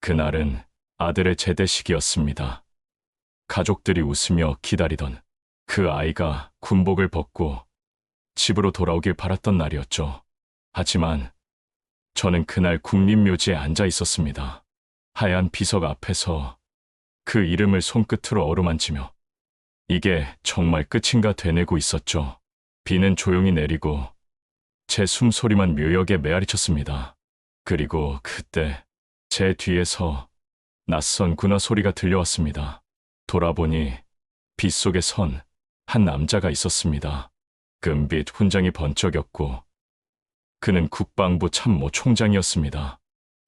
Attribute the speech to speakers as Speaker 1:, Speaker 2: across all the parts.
Speaker 1: 그날은 아들의 제대식이었습니다. 가족들이 웃으며 기다리던 그 아이가 군복을 벗고 집으로 돌아오길 바랐던 날이었죠. 하지만 저는 그날 국립묘지에 앉아 있었습니다. 하얀 비석 앞에서 그 이름을 손끝으로 어루만지며 이게 정말 끝인가 되뇌고 있었죠. 비는 조용히 내리고 제 숨소리만 묘하게 메아리쳤습니다. 그리고 그때 제 뒤에서 낯선 군화 소리가 들려왔습니다. 돌아보니 빗속에 선 한 남자가 있었습니다. 금빛 훈장이 번쩍였고 그는 국방부 참모 총장이었습니다.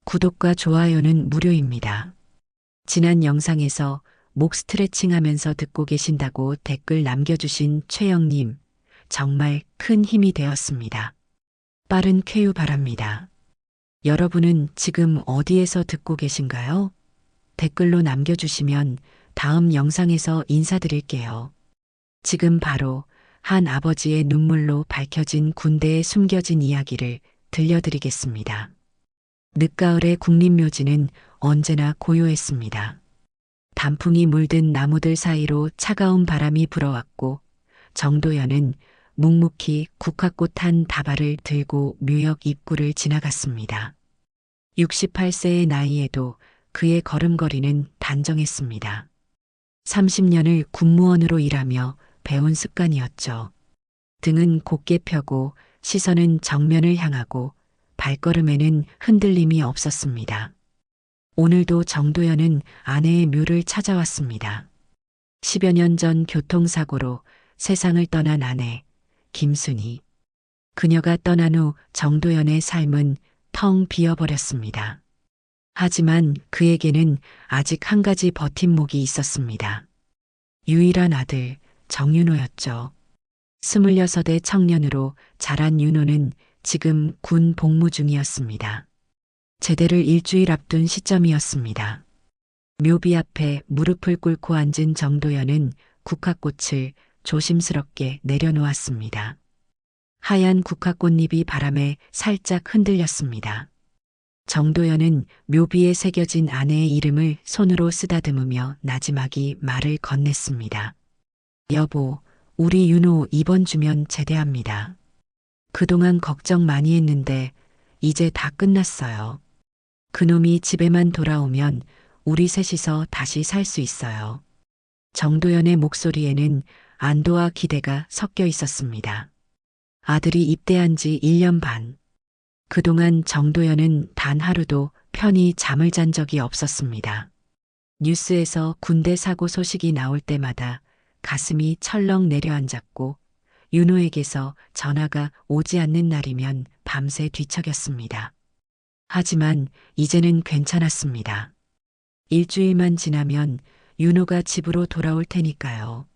Speaker 2: 구독과 좋아요는 무료입니다. 지난 영상에서 목 스트레칭 하면서 듣고 계신다고 댓글 남겨주신 최영님, 정말 큰 힘이 되었습니다. 빠른 쾌유 바랍니다. 여러분은 지금 어디에서 듣고 계신가요? 댓글로 남겨주시면 다음 영상에서 인사드릴게요. 지금 바로 한 아버지의 눈물로 밝혀진 군대에 숨겨진 이야기를 들려드리겠습니다. 늦가을의 국립묘지는 언제나 고요했습니다. 단풍이 물든 나무들 사이로 차가운 바람이 불어왔고 정도연은 묵묵히 국화꽃 한 다발을 들고 묘역 입구를 지나갔습니다. 68세의 나이에도 그의 걸음걸이는 단정했습니다. 30년을 군무원으로 일하며 배운 습관이었죠. 등은 곧게 펴고 시선은 정면을 향하고 발걸음에는 흔들림이 없었습니다. 오늘도 정도연은 아내의 묘를 찾아왔습니다. 10여 년 전 교통사고로 세상을 떠난 아내, 김순희. 그녀가 떠난 후 정도연의 삶은 텅 비어버렸습니다. 하지만 그에게는 아직 한 가지 버팀목이 있었습니다. 유일한 아들, 정윤호였죠. 26의 청년으로 자란 윤호는 지금 군 복무 중이었습니다. 제대를 일주일 앞둔 시점이었습니다. 묘비 앞에 무릎을 꿇고 앉은 정도연은 국화꽃을 조심스럽게 내려놓았습니다. 하얀 국화꽃잎이 바람에 살짝 흔들렸습니다. 정도연은 묘비에 새겨진 아내의 이름을 손으로 쓰다듬으며 나지막이 말을 건넸습니다. 여보, 우리 윤호 이번 주면 제대합니다. 그동안 걱정 많이 했는데 이제 다 끝났어요. 그놈이 집에만 돌아오면 우리 셋이서 다시 살 수 있어요. 정도연의 목소리에는 안도와 기대가 섞여 있었습니다. 아들이 입대한 지 1년 반. 그동안 정도연은 단 하루도 편히 잠을 잔 적이 없었습니다. 뉴스에서 군대 사고 소식이 나올 때마다 가슴이 철렁 내려앉았고 윤호에게서 전화가 오지 않는 날이면 밤새 뒤척였습니다. 하지만 이제는 괜찮았습니다. 일주일만 지나면 윤호가 집으로 돌아올 테니까요.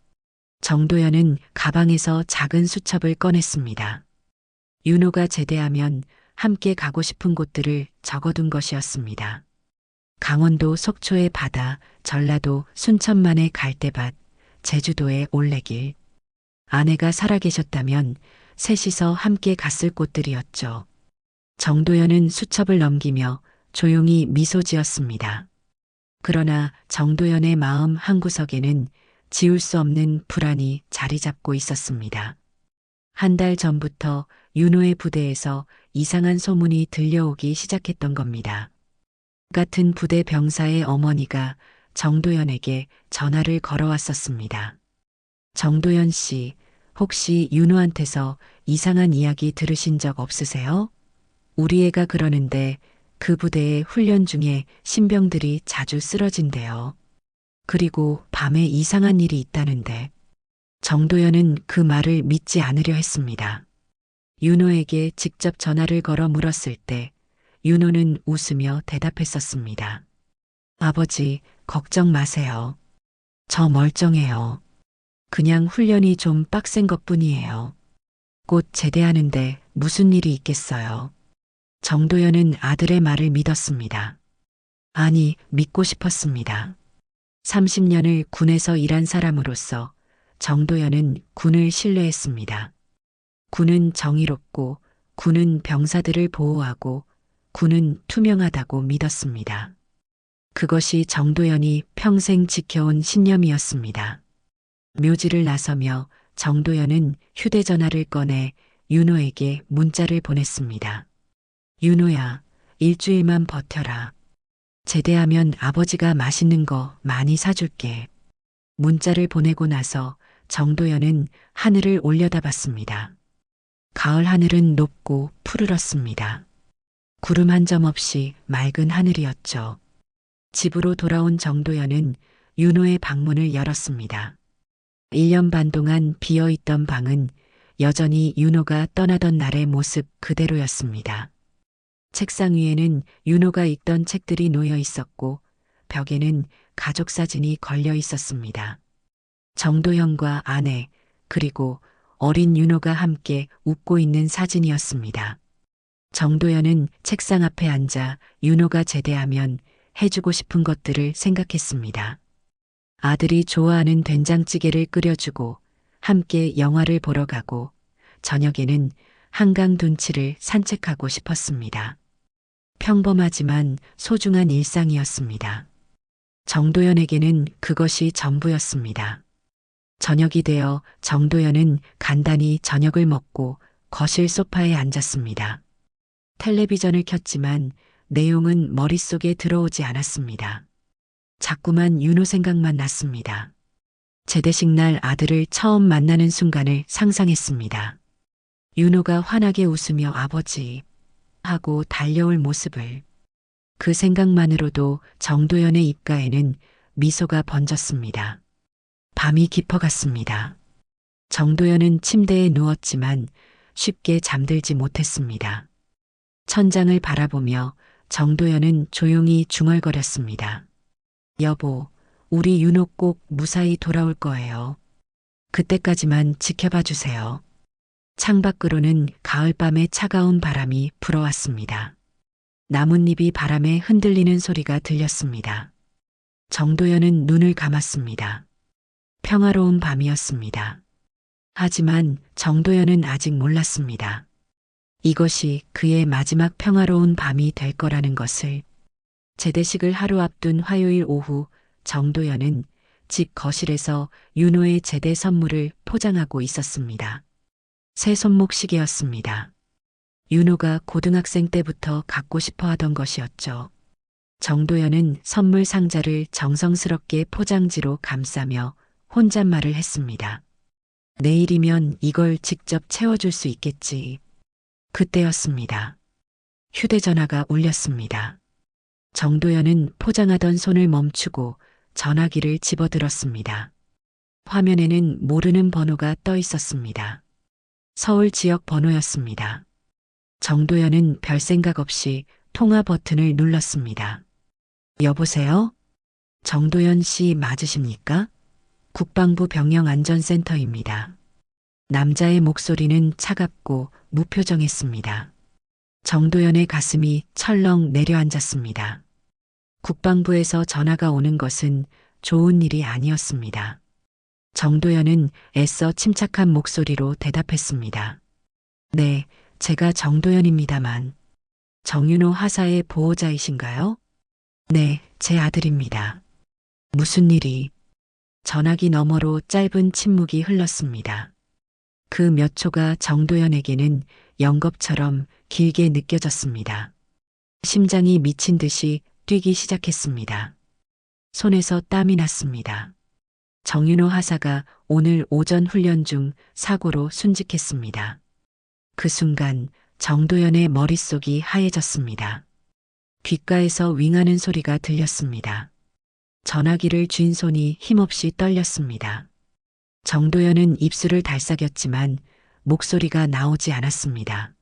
Speaker 2: 정도연은 가방에서 작은 수첩을 꺼냈습니다. 윤호가 제대하면 함께 가고 싶은 곳들을 적어둔 것이었습니다. 강원도 속초의 바다, 전라도 순천만의 갈대밭, 제주도의 올레길. 아내가 살아계셨다면 셋이서 함께 갔을 곳들이었죠. 정도연은 수첩을 넘기며 조용히 미소 지었습니다. 그러나 정도연의 마음 한구석에는 지울 수 없는 불안이 자리 잡고 있었습니다. 한 달 전부터 윤호의 부대에서 이상한 소문이 들려오기 시작했던 겁니다. 같은 부대 병사의 어머니가 정도연에게 전화를 걸어왔었습니다. 정도연 씨, 혹시 윤호한테서 이상한 이야기 들으신 적 없으세요? 우리 애가 그러는데 그 부대의 훈련 중에 신병들이 자주 쓰러진대요. 그리고 밤에 이상한 일이 있다는데. 정도연은 그 말을 믿지 않으려 했습니다. 윤호에게 직접 전화를 걸어 물었을 때 윤호는 웃으며 대답했었습니다. 아버지, 걱정 마세요. 저 멀쩡해요. 그냥 훈련이 좀 빡센 것뿐이에요. 곧 제대하는데 무슨 일이 있겠어요. 정도연은 아들의 말을 믿었습니다. 아니, 믿고 싶었습니다. 30년을 군에서 일한 사람으로서 정도연은 군을 신뢰했습니다. 군은 정의롭고 군은 병사들을 보호하고 군은 투명하다고 믿었습니다. 그것이 정도연이 평생 지켜온 신념이었습니다. 묘지를 나서며 정도연은 휴대전화를 꺼내 윤호에게 문자를 보냈습니다. 윤호야, 일주일만 버텨라. 제대하면 아버지가 맛있는 거 많이 사줄게. 문자를 보내고 나서 정도연은 하늘을 올려다봤습니다. 가을 하늘은 높고 푸르렀습니다. 구름 한 점 없이 맑은 하늘이었죠. 집으로 돌아온 정도연은 윤호의 방문을 열었습니다. 1년 반 동안 비어있던 방은 여전히 윤호가 떠나던 날의 모습 그대로였습니다. 책상 위에는 윤호가 읽던 책들이 놓여 있었고 벽에는 가족 사진이 걸려 있었습니다. 정도현과 아내 그리고 어린 윤호가 함께 웃고 있는 사진이었습니다. 정도현은 책상 앞에 앉아 윤호가 제대하면 해주고 싶은 것들을 생각했습니다. 아들이 좋아하는 된장찌개를 끓여주고 함께 영화를 보러 가고 저녁에는 한강 둔치를 산책하고 싶었습니다. 평범하지만 소중한 일상이었습니다. 정도연에게는 그것이 전부였습니다. 저녁이 되어 정도연은 간단히 저녁을 먹고 거실 소파에 앉았습니다. 텔레비전을 켰지만 내용은 머릿속에 들어오지 않았습니다. 자꾸만 윤호 생각만 났습니다. 제대식 날 아들을 처음 만나는 순간을 상상했습니다. 윤호가 환하게 웃으며 아버지 하고 달려올 모습을. 그 생각만으로도 정도연의 입가에는 미소가 번졌습니다. 밤이 깊어갔습니다. 정도연은 침대에 누웠지만 쉽게 잠들지 못했습니다. 천장을 바라보며 정도연은 조용히 중얼거렸습니다. 여보, 우리 윤호 꼭 무사히 돌아올 거예요. 그때까지만 지켜봐 주세요. 창밖으로는 가을밤의 차가운 바람이 불어왔습니다. 나뭇잎이 바람에 흔들리는 소리가 들렸습니다. 정도연은 눈을 감았습니다. 평화로운 밤이었습니다. 하지만 정도연은 아직 몰랐습니다. 이것이 그의 마지막 평화로운 밤이 될 거라는 것을. 제대식을 하루 앞둔 화요일 오후 정도연은 집 거실에서 윤호의 제대 선물을 포장하고 있었습니다. 새 손목 시계였습니다. 윤호가 고등학생 때부터 갖고 싶어 하던 것이었죠. 정도연은 선물 상자를 정성스럽게 포장지로 감싸며 혼잣말을 했습니다. 내일이면 이걸 직접 채워줄 수 있겠지. 그때였습니다. 휴대전화가 울렸습니다. 정도연은 포장하던 손을 멈추고 전화기를 집어들었습니다. 화면에는 모르는 번호가 떠 있었습니다. 서울 지역 번호였습니다. 정도연은 별 생각 없이 통화 버튼을 눌렀습니다. 여보세요? 정도연 씨 맞으십니까? 국방부 병영안전센터입니다. 남자의 목소리는 차갑고 무표정했습니다. 정도연의 가슴이 철렁 내려앉았습니다. 국방부에서 전화가 오는 것은 좋은 일이 아니었습니다. 정도연은 애써 침착한 목소리로 대답했습니다. 네, 제가 정도연입니다만. 정윤호 하사의 보호자이신가요? 네, 제 아들입니다. 무슨 일이? 전화기 너머로 짧은 침묵이 흘렀습니다. 그 몇 초가 정도연에게는 영겁처럼 길게 느껴졌습니다. 심장이 미친 듯이 뛰기 시작했습니다. 손에서 땀이 났습니다. 정윤호 하사가 오늘 오전 훈련 중 사고로 순직했습니다. 그 순간 정도연의 머릿속이 하얘졌습니다. 귓가에서 윙하는 소리가 들렸습니다. 전화기를 쥔 손이 힘없이 떨렸습니다. 정도연은 입술을 달싹였지만 목소리가 나오지 않았습니다.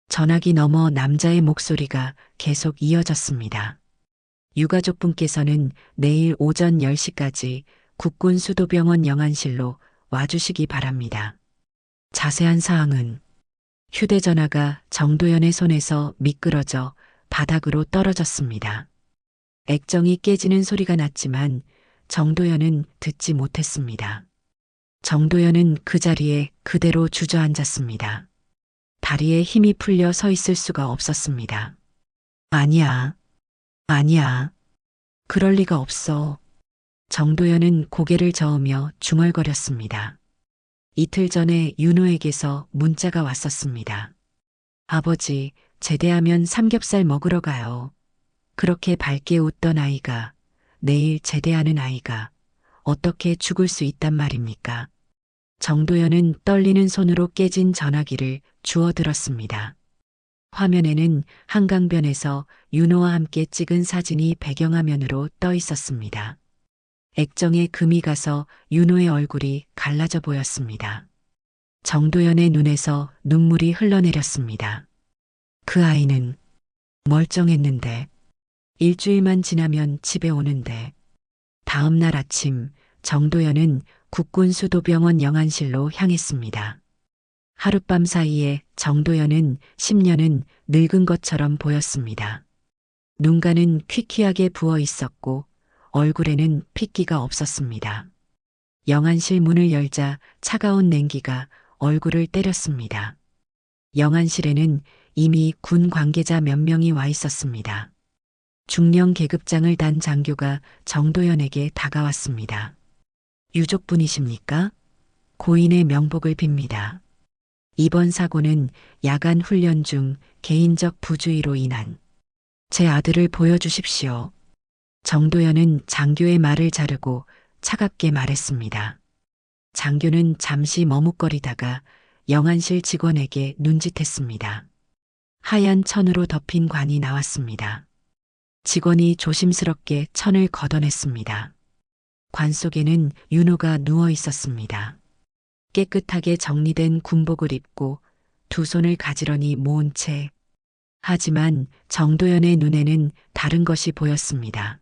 Speaker 2: 전화기 너머 남자의 목소리가 계속 이어졌습니다. 유가족분께서는 내일 오전 10시까지 국군수도병원 영안실로 와주시기 바랍니다. 자세한 사항은. 휴대전화가 정도연의 손에서 미끄러져 바닥으로 떨어졌습니다. 액정이 깨지는 소리가 났지만 정도연은 듣지 못했습니다. 정도연은 그 자리에 그대로 주저앉았습니다. 다리에 힘이 풀려 서 있을 수가 없었습니다. 아니야. 아니야. 그럴 리가 없어. 정도연은 고개를 저으며 중얼거렸습니다. 이틀 전에 윤호에게서 문자가 왔었습니다. 아버지, 제대하면 삼겹살 먹으러 가요. 그렇게 밝게 웃던 아이가, 내일 제대하는 아이가 어떻게 죽을 수 있단 말입니까? 정도연은 떨리는 손으로 깨진 전화기를 주워들었습니다. 화면에는 한강변에서 윤호와 함께 찍은 사진이 배경화면으로 떠 있었습니다. 액정에 금이 가서 윤호의 얼굴이 갈라져 보였습니다. 정도연의 눈에서 눈물이 흘러내렸습니다. 그 아이는 멀쩡했는데, 일주일만 지나면 집에 오는데, 다음 날 아침 정도연은 국군수도병원 영안실로 향했습니다. 하룻밤 사이에 정도연은 10년은 늙은 것처럼 보였습니다. 눈가는 퀴퀴하게 부어 있었고 얼굴에는 핏기가 없었습니다. 영안실 문을 열자 차가운 냉기가 얼굴을 때렸습니다. 영안실에는 이미 군 관계자 몇 명이 와 있었습니다. 중령 계급장을 단 장교가 정도연에게 다가왔습니다. 유족분이십니까? 고인의 명복을 빕니다. 이번 사고는 야간 훈련 중 개인적 부주의로 인한 제 아들을 보여주십시오. 정도연은 장교의 말을 자르고 차갑게 말했습니다. 장교는 잠시 머뭇거리다가 영안실 직원에게 눈짓했습니다. 하얀 천으로 덮인 관이 나왔습니다. 직원이 조심스럽게 천을 걷어냈습니다. 관 속에는 윤호가 누워 있었습니다. 깨끗하게 정리된 군복을 입고 두 손을 가지런히 모은 채, 하지만 정도연의 눈에는 다른 것이 보였습니다.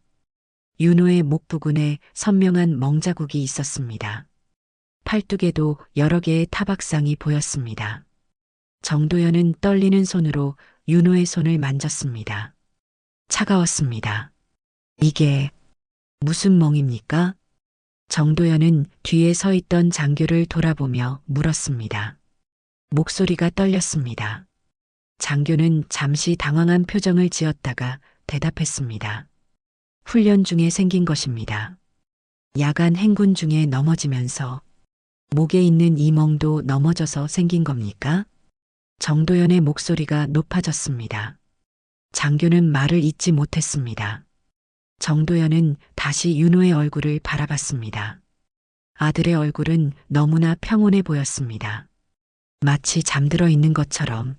Speaker 2: 윤호의 목 부근에 선명한 멍자국이 있었습니다. 팔뚝에도 여러 개의 타박상이 보였습니다. 정도연은 떨리는 손으로 윤호의 손을 만졌습니다. 차가웠습니다. 이게 무슨 멍입니까? 정도연은 뒤에 서 있던 장교를 돌아보며 물었습니다. 목소리가 떨렸습니다. 장교는 잠시 당황한 표정을 지었다가 대답했습니다. 훈련 중에 생긴 것입니다. 야간 행군 중에 넘어지면서 목에 있는 이 멍도 넘어져서 생긴 겁니까? 정도연의 목소리가 높아졌습니다. 장교는 말을 잇지 못했습니다. 정도연은 다시 윤호의 얼굴을 바라봤습니다. 아들의 얼굴은 너무나 평온해 보였습니다. 마치 잠들어 있는 것처럼.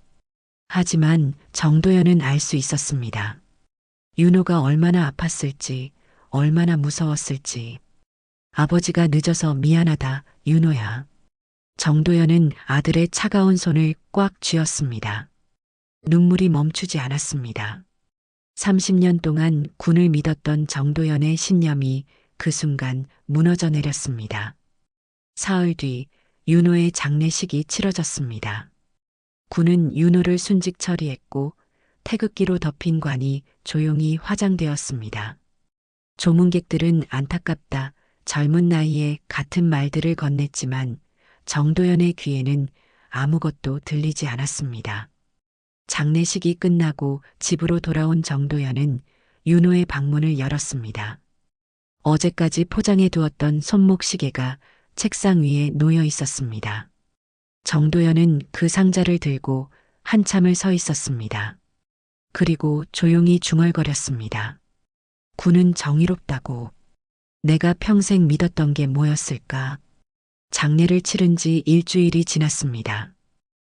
Speaker 2: 하지만 정도연은 알 수 있었습니다. 윤호가 얼마나 아팠을지, 얼마나 무서웠을지. 아버지가 늦어서 미안하다, 윤호야. 정도연은 아들의 차가운 손을 꽉 쥐었습니다. 눈물이 멈추지 않았습니다. 30년 동안 군을 믿었던 정도연의 신념이 그 순간 무너져 내렸습니다. 사흘 뒤 윤호의 장례식이 치러졌습니다. 군은 윤호를 순직 처리했고 태극기로 덮인 관이 조용히 화장되었습니다. 조문객들은 안타깝다, 젊은 나이에 같은 말들을 건넸지만 정도연의 귀에는 아무것도 들리지 않았습니다. 장례식이 끝나고 집으로 돌아온 정도연은 윤호의 방문을 열었습니다. 어제까지 포장해 두었던 손목 시계가 책상 위에 놓여 있었습니다. 정도연은 그 상자를 들고 한참을 서 있었습니다. 그리고 조용히 중얼거렸습니다. 군은 정의롭다고. 내가 평생 믿었던 게 뭐였을까? 장례를 치른 지 일주일이 지났습니다.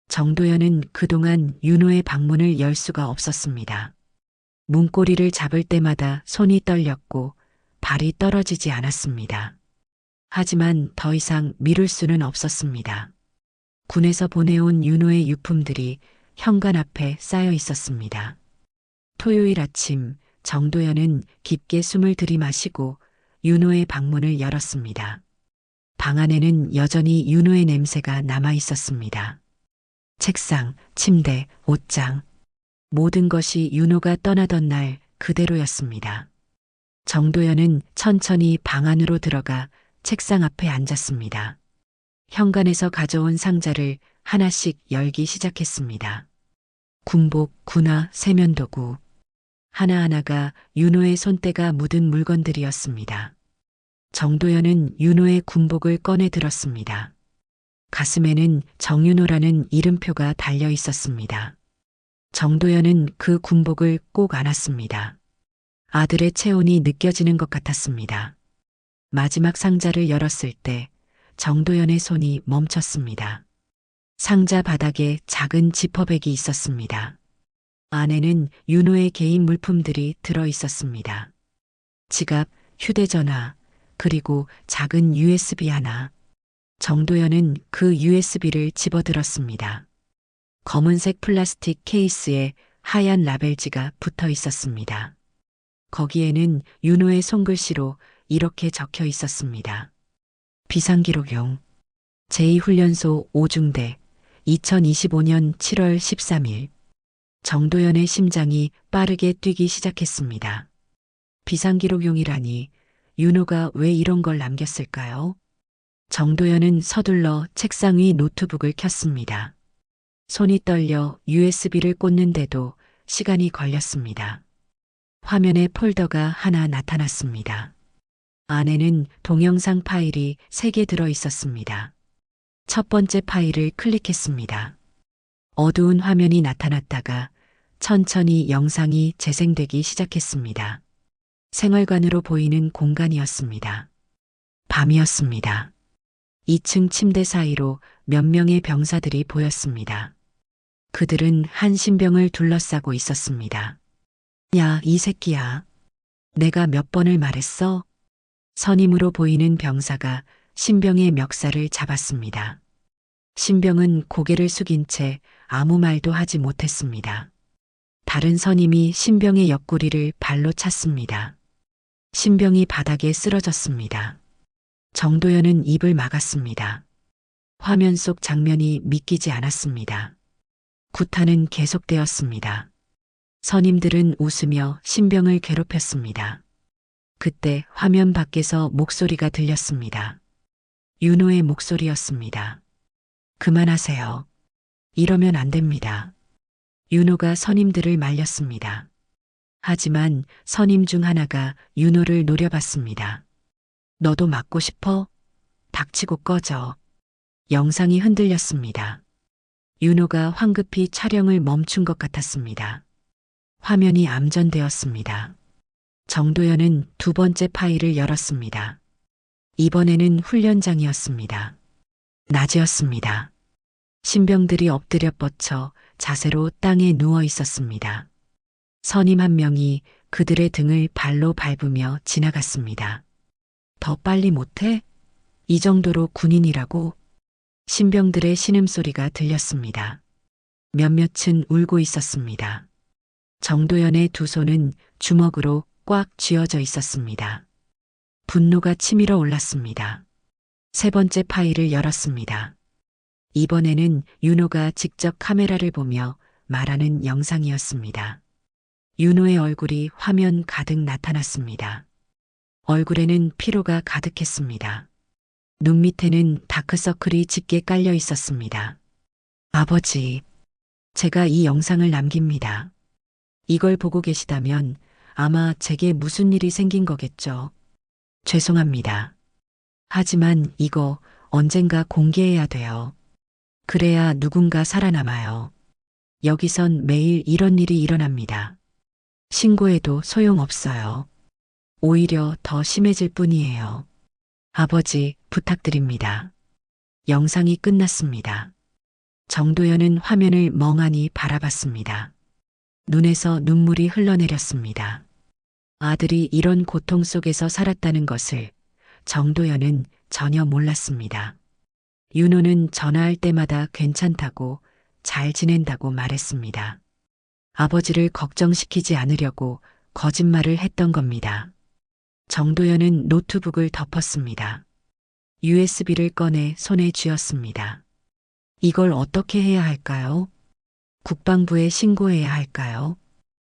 Speaker 2: 정도연은 그동안 윤호의 방문을 열 수가 없었습니다. 문고리를 잡을 때마다 손이 떨렸고 발이 떨어지지 않았습니다. 하지만 더 이상 미룰 수는 없었습니다. 군에서 보내온 윤호의 유품들이 현관 앞에 쌓여 있었습니다. 토요일 아침 정도연은 깊게 숨을 들이마시고 윤호의 방문을 열었습니다. 방 안에는 여전히 윤호의 냄새가 남아 있었습니다. 책상, 침대, 옷장, 모든 것이 윤호가 떠나던 날 그대로였습니다. 정도연은 천천히 방 안으로 들어가 책상 앞에 앉았습니다. 현관에서 가져온 상자를 하나씩 열기 시작했습니다. 군복, 군화, 세면도구. 하나하나가 윤호의 손때가 묻은 물건들이었습니다. 정도연은 윤호의 군복을 꺼내 들었습니다. 가슴에는 정윤호라는 이름표가 달려 있었습니다. 정도연은 그 군복을 꼭 안았습니다. 아들의 체온이 느껴지는 것 같았습니다. 마지막 상자를 열었을 때 정도연의 손이 멈췄습니다. 상자 바닥에 작은 지퍼백이 있었습니다. 안에는 윤호의 개인 물품들이 들어 있었습니다. 지갑, 휴대전화, 그리고 작은 USB 하나. 정도연은 그 USB를 집어들었습니다. 검은색 플라스틱 케이스에 하얀 라벨지가 붙어 있었습니다. 거기에는 윤호의 손글씨로 이렇게 적혀 있었습니다. 비상기록용 제2훈련소 5중대 2025년 7월 13일 정도연의 심장이 빠르게 뛰기 시작했습니다. 비상기록용이라니 윤호가 왜 이런 걸 남겼을까요? 정도연은 서둘러 책상 위 노트북을 켰습니다. 손이 떨려 USB를 꽂는데도 시간이 걸렸습니다. 화면에 폴더가 하나 나타났습니다. 안에는 동영상 파일이 3개 들어 있었습니다. 첫 번째 파일을 클릭했습니다. 어두운 화면이 나타났다가 천천히 영상이 재생되기 시작했습니다. 생활관으로 보이는 공간이었습니다. 밤이었습니다. 2층 침대 사이로 몇 명의 병사들이 보였습니다. 그들은 한 신병을 둘러싸고 있었습니다. 야, 이 새끼야. 내가 몇 번을 말했어? 선임으로 보이는 병사가 신병의 멱살을 잡았습니다. 신병은 고개를 숙인 채 아무 말도 하지 못했습니다. 다른 선임이 신병의 옆구리를 발로 찼습니다. 신병이 바닥에 쓰러졌습니다. 정도연은 입을 막았습니다. 화면 속 장면이 믿기지 않았습니다. 구타는 계속되었습니다. 선임들은 웃으며 신병을 괴롭혔습니다. 그때 화면 밖에서 목소리가 들렸습니다. 윤호의 목소리였습니다. 그만하세요. 이러면 안 됩니다. 윤호가 선임들을 말렸습니다. 하지만 선임 중 하나가 윤호를 노려봤습니다. 너도 맞고 싶어? 닥치고 꺼져. 영상이 흔들렸습니다. 윤호가 황급히 촬영을 멈춘 것 같았습니다. 화면이 암전되었습니다. 정도연은 두 번째 파일을 열었습니다. 이번에는 훈련장이었습니다. 낮이었습니다. 신병들이 엎드려 뻗쳐 자세로 땅에 누워 있었습니다. 선임 한 명이 그들의 등을 발로 밟으며 지나갔습니다. 더 빨리 못해? 이 정도로 군인이라고? 신병들의 신음소리가 들렸습니다. 몇몇은 울고 있었습니다. 정도연의 두 손은 주먹으로 꽉 쥐어져 있었습니다. 분노가 치밀어 올랐습니다. 세 번째 파일을 열었습니다. 이번에는 윤호가 직접 카메라를 보며 말하는 영상이었습니다. 윤호의 얼굴이 화면 가득 나타났습니다. 얼굴에는 피로가 가득했습니다. 눈 밑에는 다크서클이 짙게 깔려 있었습니다. 아버지, 제가 이 영상을 남깁니다. 이걸 보고 계시다면 아마 제게 무슨 일이 생긴 거겠죠. 죄송합니다. 하지만 이거 언젠가 공개해야 돼요. 그래야 누군가 살아남아요. 여기선 매일 이런 일이 일어납니다. 신고해도 소용없어요. 오히려 더 심해질 뿐이에요. 아버지, 부탁드립니다. 영상이 끝났습니다. 정도연은 화면을 멍하니 바라봤습니다. 눈에서 눈물이 흘러내렸습니다. 아들이 이런 고통 속에서 살았다는 것을 정도연은 전혀 몰랐습니다. 윤호는 전화할 때마다 괜찮다고 잘 지낸다고 말했습니다. 아버지를 걱정시키지 않으려고 거짓말을 했던 겁니다. 정도연은 노트북을 덮었습니다. USB를 꺼내 손에 쥐었습니다. 이걸 어떻게 해야 할까요? 국방부에 신고해야 할까요?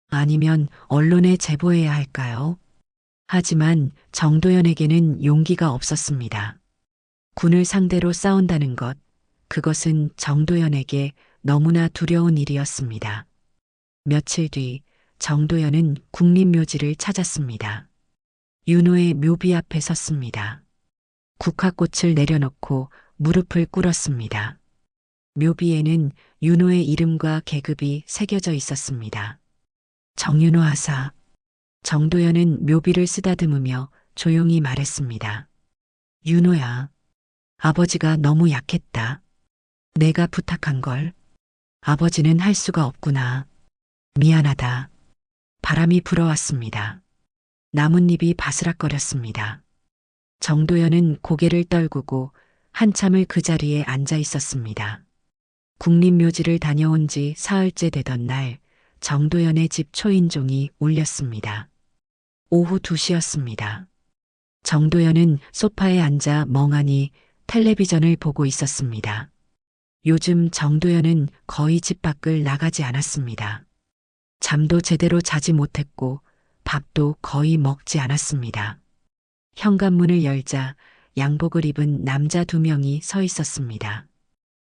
Speaker 2: 아니면 언론에 제보해야 할까요? 하지만 정도연에게는 용기가 없었습니다. 군을 상대로 싸운다는 것, 그것은 정도연에게 너무나 두려운 일이었습니다. 며칠 뒤 정도연은 국립묘지를 찾았습니다. 윤호의 묘비 앞에 섰습니다. 국화꽃을 내려놓고 무릎을 꿇었습니다. 묘비에는 윤호의 이름과 계급이 새겨져 있었습니다. 정윤호 하사. 정도연은 묘비를 쓰다듬으며 조용히 말했습니다. 윤호야, 아버지가 너무 약했다. 내가 부탁한 걸 아버지는 할 수가 없구나. 미안하다. 바람이 불어왔습니다. 나뭇잎이 바스락거렸습니다. 정도연은 고개를 떨구고 한참을 그 자리에 앉아 있었습니다. 국립묘지를 다녀온 지 사흘째 되던 날, 정도연의 집 초인종이 울렸습니다. 오후 2시였습니다. 정도연은 소파에 앉아 멍하니 텔레비전을 보고 있었습니다. 요즘 정도연은 거의 집 밖을 나가지 않았습니다. 잠도 제대로 자지 못했고 밥도 거의 먹지 않았습니다. 현관문을 열자 양복을 입은 남자 2명이 서 있었습니다.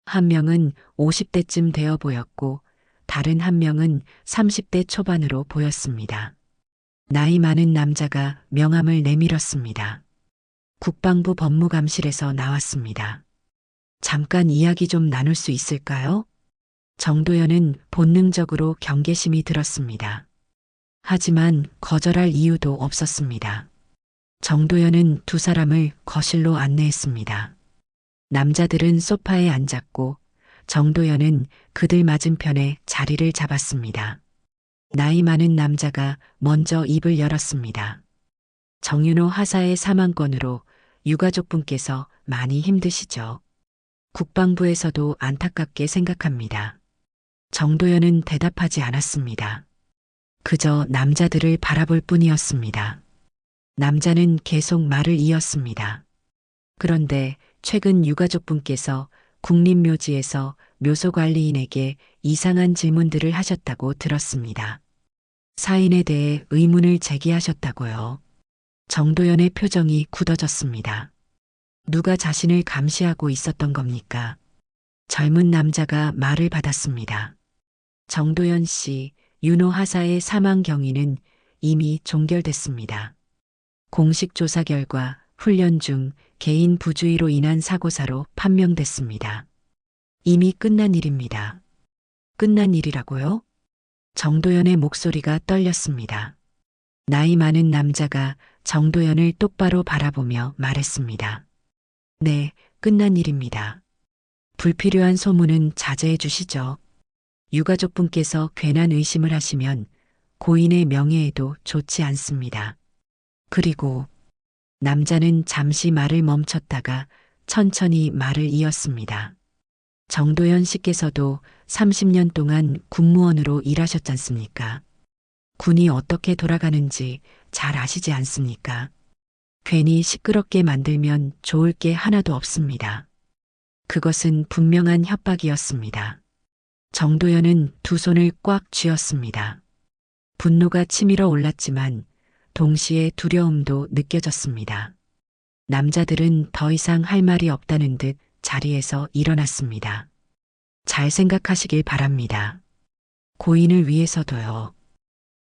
Speaker 2: 한 명은 50대쯤 되어 보였고 다른 한 명은 30대 초반으로 보였습니다. 나이 많은 남자가 명함을 내밀었습니다. 국방부 법무감실에서 나왔습니다. 잠깐 이야기 좀 나눌 수 있을까요? 정도연은 본능적으로 경계심이 들었습니다. 하지만 거절할 이유도 없었습니다. 정도연은 2 사람을 거실로 안내했습니다. 남자들은 소파에 앉았고 정도연은 그들 맞은편에 자리를 잡았습니다. 나이 많은 남자가 먼저 입을 열었습니다. 정윤호 하사의 사망건으로 유가족분께서 많이 힘드시죠? 국방부에서도 안타깝게 생각합니다. 정도연은 대답하지 않았습니다. 그저 남자들을 바라볼 뿐이었습니다. 남자는 계속 말을 이었습니다. 그런데 최근 유가족분께서 국립묘지에서 묘소관리인에게 이상한 질문들을 하셨다고 들었습니다. 사인에 대해 의문을 제기하셨다고요. 정도연의 표정이 굳어졌습니다. 누가 자신을 감시하고 있었던 겁니까? 젊은 남자가 말을 받았습니다. 정도연 씨, 윤호 하사의 사망 경위는 이미 종결됐습니다. 공식 조사 결과 훈련 중 개인 부주의로 인한 사고사로 판명됐습니다. 이미 끝난 일입니다. 끝난 일이라고요? 정도연의 목소리가 떨렸습니다. 나이 많은 남자가 정도연을 똑바로 바라보며 말했습니다. 네, 끝난 일입니다. 불필요한 소문은 자제해 주시죠. 유가족분께서 괜한 의심을 하시면 고인의 명예에도 좋지 않습니다. 그리고 남자는 잠시 말을 멈췄다가 천천히 말을 이었습니다. 정도연 씨께서도 30년 동안 군무원으로 일하셨지 않습니까? 군이 어떻게 돌아가는지 잘 아시지 않습니까? 괜히 시끄럽게 만들면 좋을 게 하나도 없습니다. 그것은 분명한 협박이었습니다. 정도연은 2 손을 꽉 쥐었습니다. 분노가 치밀어 올랐지만 동시에 두려움도 느껴졌습니다. 남자들은 더 이상 할 말이 없다는 듯 자리에서 일어났습니다. 잘 생각하시길 바랍니다. 고인을 위해서도요.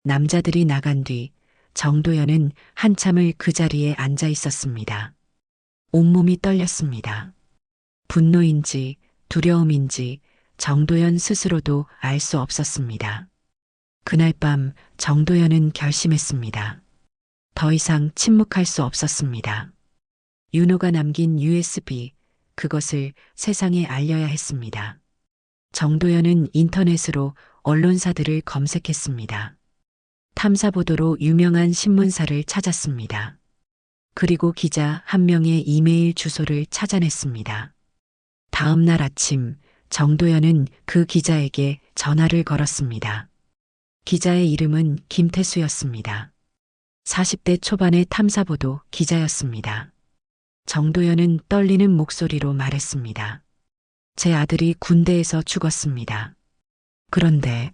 Speaker 2: 남자들이 나간 뒤 정도연은 한참을 그 자리에 앉아 있었습니다. 온몸이 떨렸습니다. 분노인지 두려움인지 정도연 스스로도 알 수 없었습니다. 그날 밤 정도연은 결심했습니다. 더 이상 침묵할 수 없었습니다. 윤호가 남긴 USB, 그것을 세상에 알려야 했습니다. 정도연은 인터넷으로 언론사들을 검색했습니다. 탐사보도로 유명한 신문사를 찾았습니다. 그리고 기자 한 명의 이메일 주소를 찾아냈습니다. 다음 날 아침 정도연은 그 기자에게 전화를 걸었습니다. 기자의 이름은 김태수였습니다. 40대 초반의 탐사보도 기자였습니다. 정도연은 떨리는 목소리로 말했습니다. 제 아들이 군대에서 죽었습니다. 그런데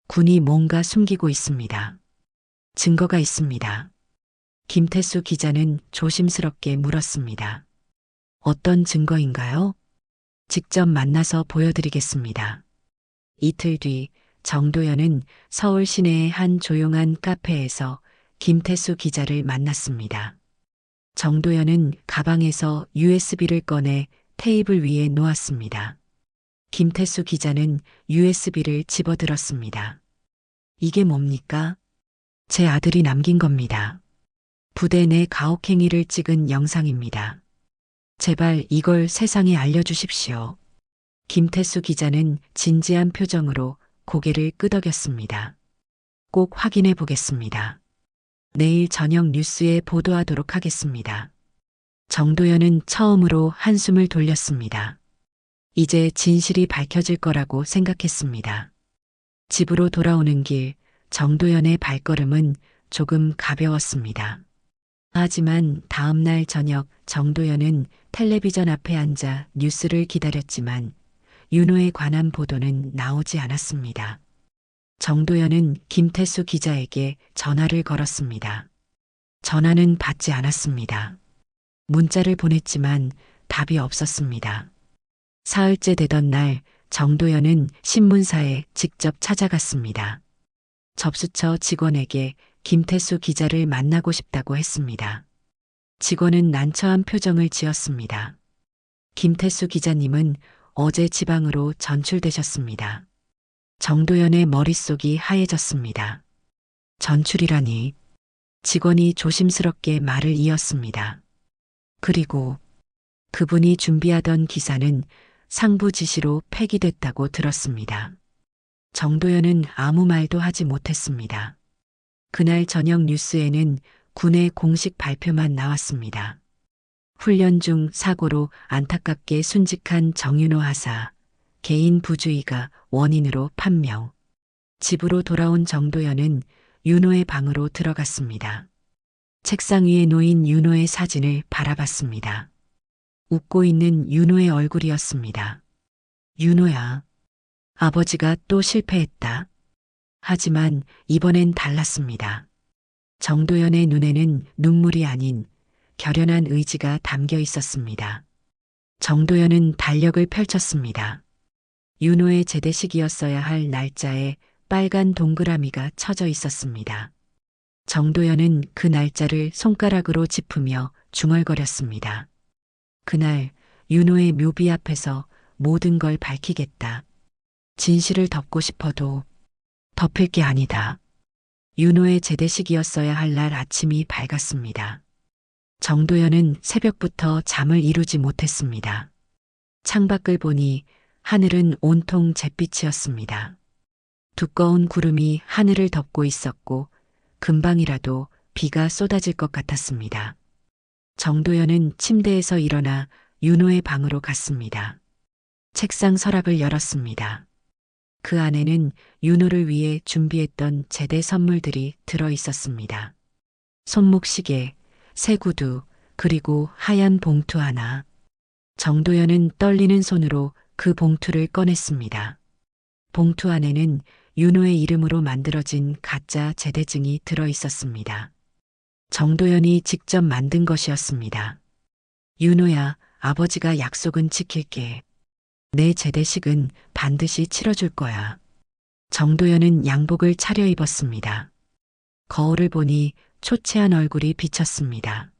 Speaker 2: 군이 뭔가 숨기고 있습니다. 증거가 있습니다. 김태수 기자는 조심스럽게 물었습니다. 어떤 증거인가요? 직접 만나서 보여드리겠습니다. 이틀 뒤 정도연은 서울 시내의 한 조용한 카페에서 김태수 기자를 만났습니다. 정도연은 가방에서 USB를 꺼내 테이블 위에 놓았습니다. 김태수 기자는 USB를 집어들었습니다. 이게 뭡니까? 제 아들이 남긴 겁니다. 부대 내 가혹행위를 찍은 영상입니다. 제발 이걸 세상에 알려주십시오. 김태수 기자는 진지한 표정으로 고개를 끄덕였습니다. 꼭 확인해 보겠습니다. 내일 저녁 뉴스에 보도하도록 하겠습니다. 정도연은 처음으로 한숨을 돌렸습니다. 이제 진실이 밝혀질 거라고 생각했습니다. 집으로 돌아오는 길, 정도연의 발걸음은 조금 가벼웠습니다. 하지만 다음 날 저녁 정도연은 텔레비전 앞에 앉아 뉴스를 기다렸지만 윤호에 관한 보도는 나오지 않았습니다. 정도연은 김태수 기자에게 전화를 걸었습니다. 전화는 받지 않았습니다. 문자를 보냈지만 답이 없었습니다. 사흘째 되던 날 정도연은 신문사에 직접 찾아갔습니다. 접수처 직원에게 김태수 기자를 만나고 싶다고 했습니다. 직원은 난처한 표정을 지었습니다. 김태수 기자님은 어제 지방으로 전출되셨습니다. 정도연의 머릿속이 하얘졌습니다. 전출이라니. 직원이 조심스럽게 말을 이었습니다. 그리고 그분이 준비하던 기사는 상부 지시로 폐기됐다고 들었습니다. 정도연은 아무 말도 하지 못했습니다. 그날 저녁 뉴스에는 군의 공식 발표만 나왔습니다. 훈련 중 사고로 안타깝게 순직한 정윤호 하사, 개인 부주의가 원인으로 판명. 집으로 돌아온 정도연은 윤호의 방으로 들어갔습니다. 책상 위에 놓인 윤호의 사진을 바라봤습니다. 웃고 있는 윤호의 얼굴이었습니다. 윤호야, 아버지가 또 실패했다. 하지만 이번엔 달랐습니다. 정도연의 눈에는 눈물이 아닌 결연한 의지가 담겨 있었습니다. 정도연은 달력을 펼쳤습니다. 윤호의 제대식이었어야 할 날짜에 빨간 동그라미가 쳐져 있었습니다. 정도연은 그 날짜를 손가락으로 짚으며 중얼거렸습니다. 그날 윤호의 묘비 앞에서 모든 걸 밝히겠다. 진실을 덮고 싶어도 덮을 게 아니다. 윤호의 제대식이었어야 할 날 아침이 밝았습니다. 정도연은 새벽부터 잠을 이루지 못했습니다. 창밖을 보니 하늘은 온통 잿빛이었습니다. 두꺼운 구름이 하늘을 덮고 있었고 금방이라도 비가 쏟아질 것 같았습니다. 정도연은 침대에서 일어나 윤호의 방으로 갔습니다. 책상 서랍을 열었습니다. 그 안에는 윤호를 위해 준비했던 제대 선물들이 들어 있었습니다. 손목시계, 새 구두, 그리고 하얀 봉투 하나. 정도연은 떨리는 손으로 그 봉투를 꺼냈습니다. 봉투 안에는 윤호의 이름으로 만들어진 가짜 제대증이 들어 있었습니다. 정도연이 직접 만든 것이었습니다. 윤호야, 아버지가 약속은 지킬게. 내 제대식은 반드시 치러줄 거야. 정도연은 양복을 차려입었습니다. 거울을 보니 초췌한 얼굴이 비쳤습니다.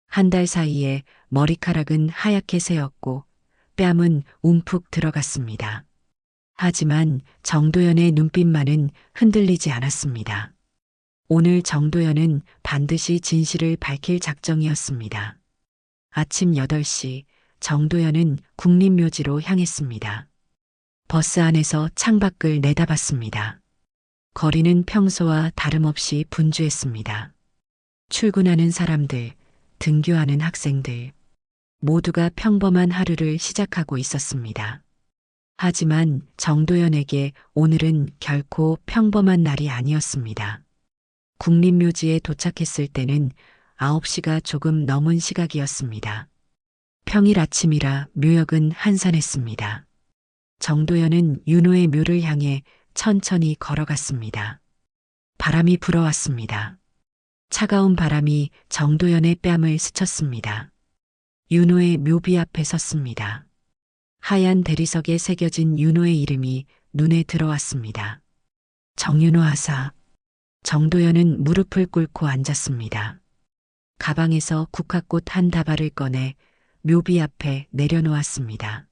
Speaker 2: 한 달 사이에 머리카락은 하얗게 새었고 뺨은 움푹 들어갔습니다. 하지만 정도연의 눈빛만은 흔들리지 않았습니다. 오늘 정도연은 반드시 진실을 밝힐 작정이었습니다. 아침 8시 정도연은 국립묘지로 향했습니다. 버스 안에서 창밖을 내다봤습니다. 거리는 평소와 다름없이 분주했습니다. 출근하는 사람들, 등교하는 학생들, 모두가 평범한 하루를 시작하고 있었습니다. 하지만 정도연에게 오늘은 결코 평범한 날이 아니었습니다. 국립묘지에 도착했을 때는 9시가 조금 넘은 시각이었습니다. 평일 아침이라 묘역은 한산했습니다. 정도연은 윤호의 묘를 향해 천천히 걸어갔습니다. 바람이 불어왔습니다. 차가운 바람이 정도연의 뺨을 스쳤습니다. 윤호의 묘비 앞에 섰습니다. 하얀 대리석에 새겨진 윤호의 이름이 눈에 들어왔습니다. 정윤호 하사. 정도연은 무릎을 꿇고 앉았습니다. 가방에서 국화꽃 한 다발을 꺼내 묘비 앞에 내려놓았습니다.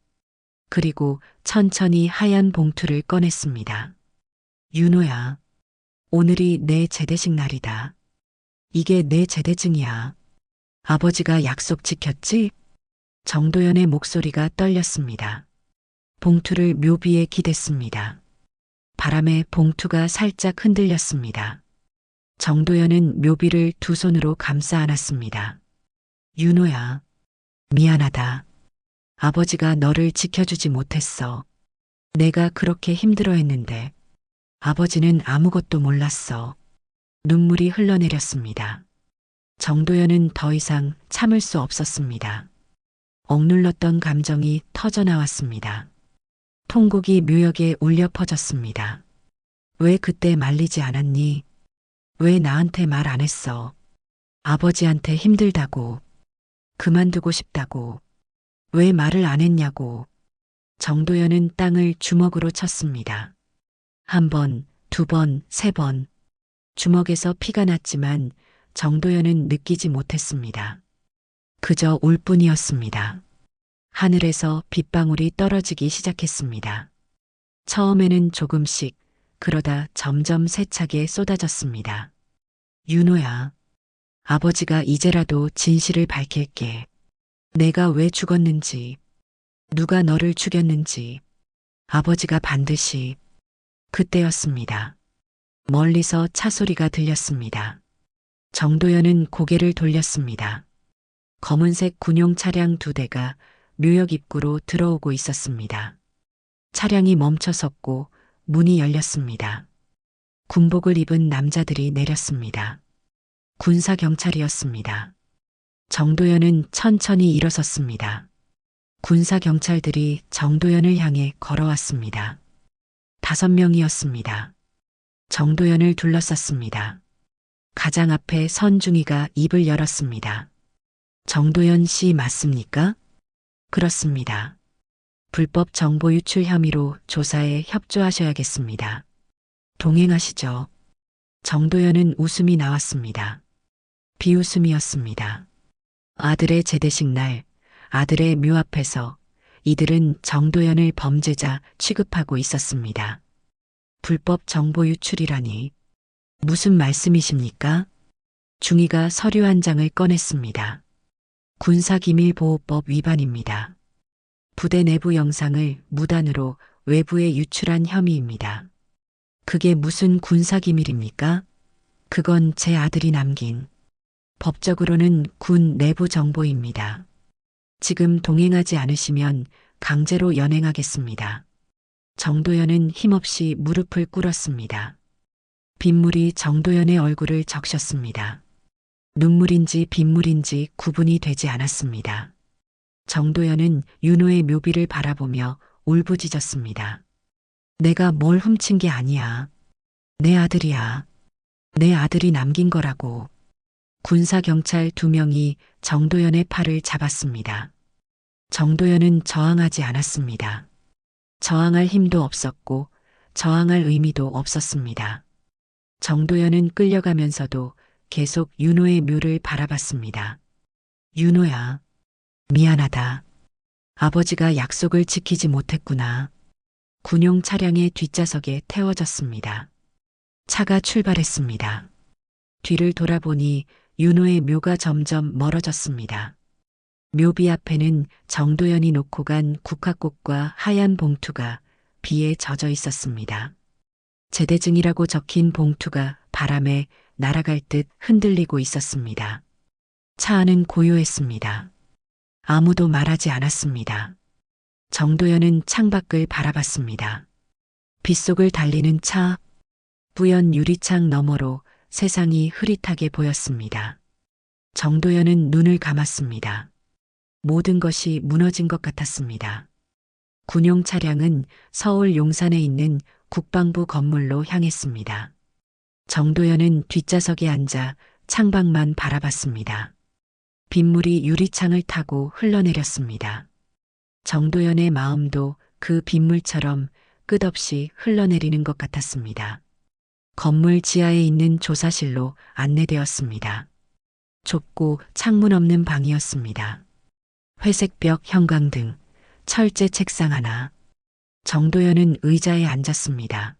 Speaker 2: 그리고 천천히 하얀 봉투를 꺼냈습니다. 윤호야, 오늘이 내 제대식 날이다. 이게 내 제대증이야. 아버지가 약속 지켰지? 정도연의 목소리가 떨렸습니다. 봉투를 묘비에 기댔습니다. 바람에 봉투가 살짝 흔들렸습니다. 정도연은 묘비를 두 손으로 감싸 안았습니다. 윤호야, 미안하다. 아버지가 너를 지켜주지 못했어. 내가 그렇게 힘들어했는데 아버지는 아무것도 몰랐어. 눈물이 흘러내렸습니다. 정도연은 더 이상 참을 수 없었습니다. 억눌렀던 감정이 터져나왔습니다. 통곡이 묘역에 울려 퍼졌습니다. 왜 그때 말리지 않았니? 왜 나한테 말 안 했어? 아버지한테 힘들다고, 그만두고 싶다고, 왜 말을 안 했냐고. 정도연은 땅을 주먹으로 쳤습니다. 한 번, 두 번, 세 번. 주먹에서 피가 났지만 정도연은 느끼지 못했습니다. 그저 울 뿐이었습니다. 하늘에서 빗방울이 떨어지기 시작했습니다. 처음에는 조금씩, 그러다 점점 세차게 쏟아졌습니다. 윤호야, 아버지가 이제라도 진실을 밝힐게. 내가 왜 죽었는지, 누가 너를 죽였는지, 아버지가 반드시. 그때였습니다. 멀리서 차 소리가 들렸습니다. 정도연은 고개를 돌렸습니다. 검은색 군용 차량 두 대가 묘역 입구로 들어오고 있었습니다. 차량이 멈춰 섰고 문이 열렸습니다. 군복을 입은 남자들이 내렸습니다. 군사경찰이었습니다. 정도연은 천천히 일어섰습니다. 군사경찰들이 정도연을 향해 걸어왔습니다. 5명이었습니다. 정도연을 둘러쌌습니다. 가장 앞에 선중이가 입을 열었습니다. 정도연 씨 맞습니까? 그렇습니다. 불법 정보 유출 혐의로 조사에 협조하셔야겠습니다. 동행하시죠. 정도연은 웃음이 나왔습니다. 비웃음이었습니다. 아들의 제대식 날, 아들의 묘 앞에서 이들은 정도연을 범죄자 취급하고 있었습니다. 불법 정보 유출이라니. 무슨 말씀이십니까? 중위가 서류 한 장을 꺼냈습니다. 군사기밀보호법 위반입니다. 부대 내부 영상을 무단으로 외부에 유출한 혐의입니다. 그게 무슨 군사기밀입니까? 그건 제 아들이 남긴. 법적으로는 군 내부 정보입니다. 지금 동행하지 않으시면 강제로 연행하겠습니다. 정도연은 힘없이 무릎을 꿇었습니다. 빗물이 정도연의 얼굴을 적셨습니다. 눈물인지 빗물인지 구분이 되지 않았습니다. 정도연은 윤호의 묘비를 바라보며 울부짖었습니다. 내가 뭘 훔친 게 아니야. 내 아들이야. 내 아들이 남긴 거라고. 군사경찰 2명이 정도연의 팔을 잡았습니다. 정도연은 저항하지 않았습니다. 저항할 힘도 없었고 저항할 의미도 없었습니다. 정도연은 끌려가면서도 계속 윤호의 묘를 바라봤습니다. 윤호야, 미안하다. 아버지가 약속을 지키지 못했구나. 군용 차량의 뒷좌석에 태워졌습니다. 차가 출발했습니다. 뒤를 돌아보니 윤호의 묘가 점점 멀어졌습니다. 묘비 앞에는 정도연이 놓고 간 국화꽃과 하얀 봉투가 비에 젖어 있었습니다. 제대증이라고 적힌 봉투가 바람에 날아갈 듯 흔들리고 있었습니다. 차 안은 고요했습니다. 아무도 말하지 않았습니다. 정도연은 창밖을 바라봤습니다. 빗속을 달리는 차, 뿌연 유리창 너머로 세상이 흐릿하게 보였습니다. 정도연은 눈을 감았습니다. 모든 것이 무너진 것 같았습니다. 군용 차량은 서울 용산에 있는 국방부 건물로 향했습니다. 정도연은 뒷좌석에 앉아 창밖만 바라봤습니다. 빗물이 유리창을 타고 흘러내렸습니다. 정도연의 마음도 그 빗물처럼 끝없이 흘러내리는 것 같았습니다. 건물 지하에 있는 조사실로 안내되었습니다. 좁고 창문 없는 방이었습니다. 회색 벽 형광등, 철제 책상 하나. 정도현은 의자에 앉았습니다.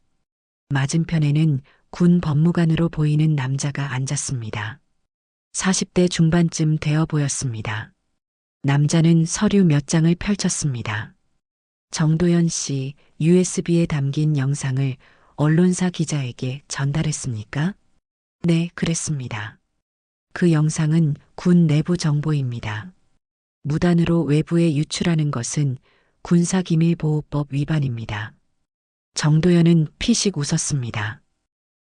Speaker 2: 맞은편에는 군 법무관으로 보이는 남자가 앉았습니다. 40대 중반쯤 되어 보였습니다. 남자는 서류 몇 장을 펼쳤습니다. 정도현 씨, USB에 담긴 영상을 언론사 기자에게 전달했습니까? 네, 그랬습니다. 그 영상은 군 내부 정보입니다. 무단으로 외부에 유출하는 것은 군사기밀보호법 위반입니다. 정도현은 피식 웃었습니다.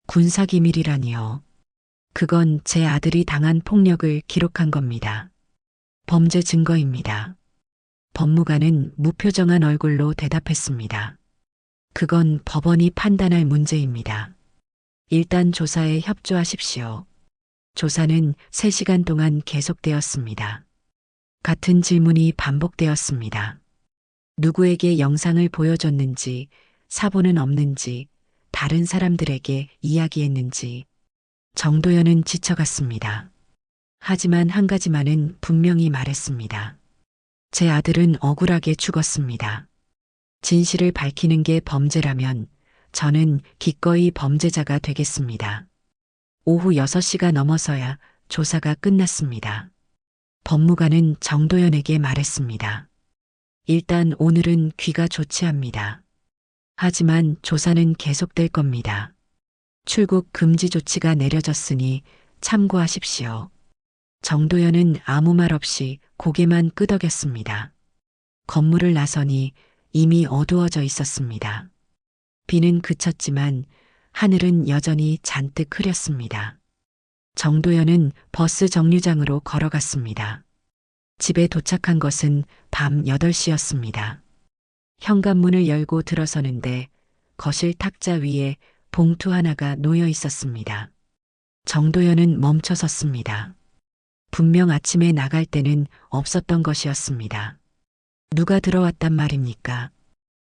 Speaker 2: 군사기밀이라니요. 그건 제 아들이 당한 폭력을 기록한 겁니다. 범죄 증거입니다. 법무관은 무표정한 얼굴로 대답했습니다. 그건 법원이 판단할 문제입니다. 일단 조사에 협조하십시오. 조사는 3시간 동안 계속되었습니다. 같은 질문이 반복되었습니다. 누구에게 영상을 보여줬는지, 사본은 없는지, 다른 사람들에게 이야기했는지. 정도현은 지쳐갔습니다. 하지만 한 가지만은 분명히 말했습니다. 제 아들은 억울하게 죽었습니다. 진실을 밝히는 게 범죄라면 저는 기꺼이 범죄자가 되겠습니다. 오후 6시가 넘어서야 조사가 끝났습니다. 법무관은 정도현에게 말했습니다. 일단 오늘은 귀가 좋지 합니다. 하지만 조사는 계속될 겁니다. 출국 금지 조치가 내려졌으니 참고하십시오. 정도현은 아무 말 없이 고개만 끄덕였습니다. 건물을 나서니 이미 어두워져 있었습니다. 비는 그쳤지만 하늘은 여전히 잔뜩 흐렸습니다. 정도현은 버스 정류장으로 걸어갔습니다. 집에 도착한 것은 밤 8시였습니다. 현관문을 열고 들어서는데 거실 탁자 위에 봉투 하나가 놓여 있었습니다. 정도현은 멈춰 섰습니다. 분명 아침에 나갈 때는 없었던 것이었습니다. 누가 들어왔단 말입니까?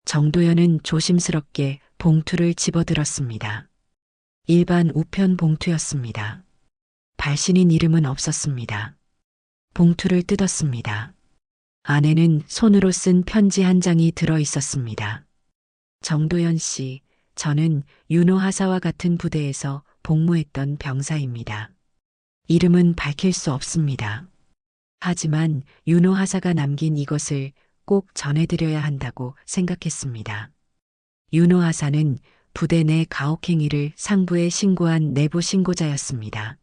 Speaker 2: 정도현은 조심스럽게 봉투를 집어들었습니다. 일반 우편 봉투였습니다. 발신인 이름은 없었습니다. 봉투를 뜯었습니다. 안에는 손으로 쓴 편지 한 장이 들어 있었습니다. 정도현 씨, 저는 윤호하사와 같은 부대에서 복무했던 병사입니다. 이름은 밝힐 수 없습니다. 하지만 윤호하사가 남긴 이것을 꼭 전해드려야 한다고 생각했습니다. 윤호하사는 부대 내 가혹행위를 상부에 신고한 내부 신고자였습니다.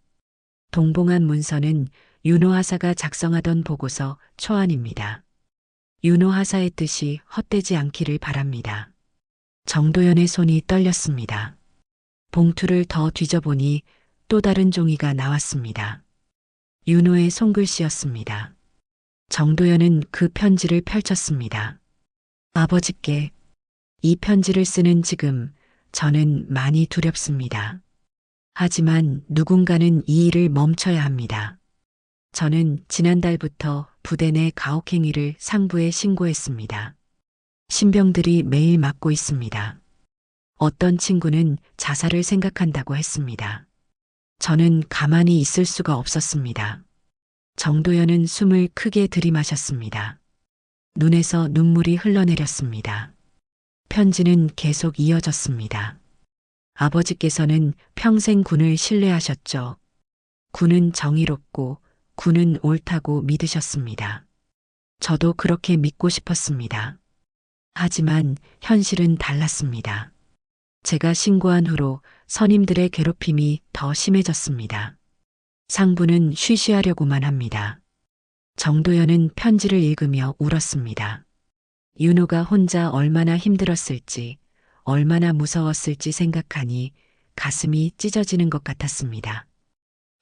Speaker 2: 동봉한 문서는 윤호하사가 작성하던 보고서 초안입니다. 윤호하사의 뜻이 헛되지 않기를 바랍니다. 정도현의 손이 떨렸습니다. 봉투를 더 뒤져보니 또 다른 종이가 나왔습니다. 윤호의 손글씨였습니다. 정도현은 그 편지를 펼쳤습니다. 아버지께 이 편지를 쓰는 지금 저는 많이 두렵습니다. 하지만 누군가는 이 일을 멈춰야 합니다. 저는 지난달부터 부대 내 가혹행위를 상부에 신고했습니다. 신병들이 매일 맞고 있습니다. 어떤 친구는 자살을 생각한다고 했습니다. 저는 가만히 있을 수가 없었습니다. 정도현은 숨을 크게 들이마셨습니다. 눈에서 눈물이 흘러내렸습니다. 편지는 계속 이어졌습니다. 아버지께서는 평생 군을 신뢰하셨죠. 군은 정의롭고 군은 옳다고 믿으셨습니다. 저도 그렇게 믿고 싶었습니다. 하지만 현실은 달랐습니다. 제가 신고한 후로 선임들의 괴롭힘이 더 심해졌습니다. 상부는 쉬쉬하려고만 합니다. 정도현은 편지를 읽으며 울었습니다. 윤호가 혼자 얼마나 힘들었을지, 얼마나 무서웠을지 생각하니 가슴이 찢어지는 것 같았습니다.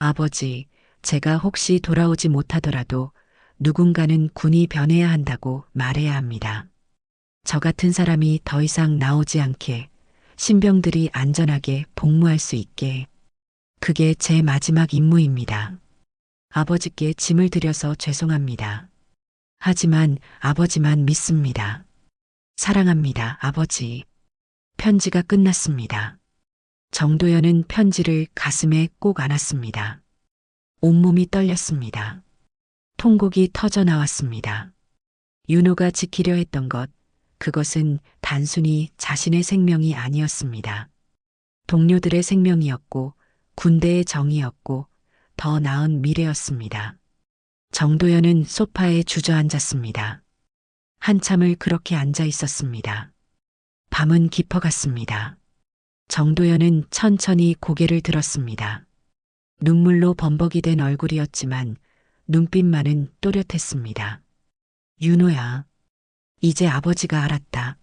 Speaker 2: 아버지, 제가 혹시 돌아오지 못하더라도 누군가는 군이 변해야 한다고 말해야 합니다. 저 같은 사람이 더 이상 나오지 않게, 신병들이 안전하게 복무할 수 있게. 그게 제 마지막 임무입니다. 아버지께 짐을 들여서 죄송합니다. 하지만 아버지만 믿습니다. 사랑합니다, 아버지. 편지가 끝났습니다. 정도연은 편지를 가슴에 꼭 안았습니다. 온몸이 떨렸습니다. 통곡이 터져 나왔습니다. 윤호가 지키려 했던 것, 그것은 단순히 자신의 생명이 아니었습니다. 동료들의 생명이었고, 군대의 정이었고, 더 나은 미래였습니다. 정도연은 소파에 주저앉았습니다. 한참을 그렇게 앉아 있었습니다. 밤은 깊어갔습니다. 정도연은 천천히 고개를 들었습니다. 눈물로 범벅이 된 얼굴이었지만 눈빛만은 또렷했습니다. 윤호야, 이제 아버지가 알았다.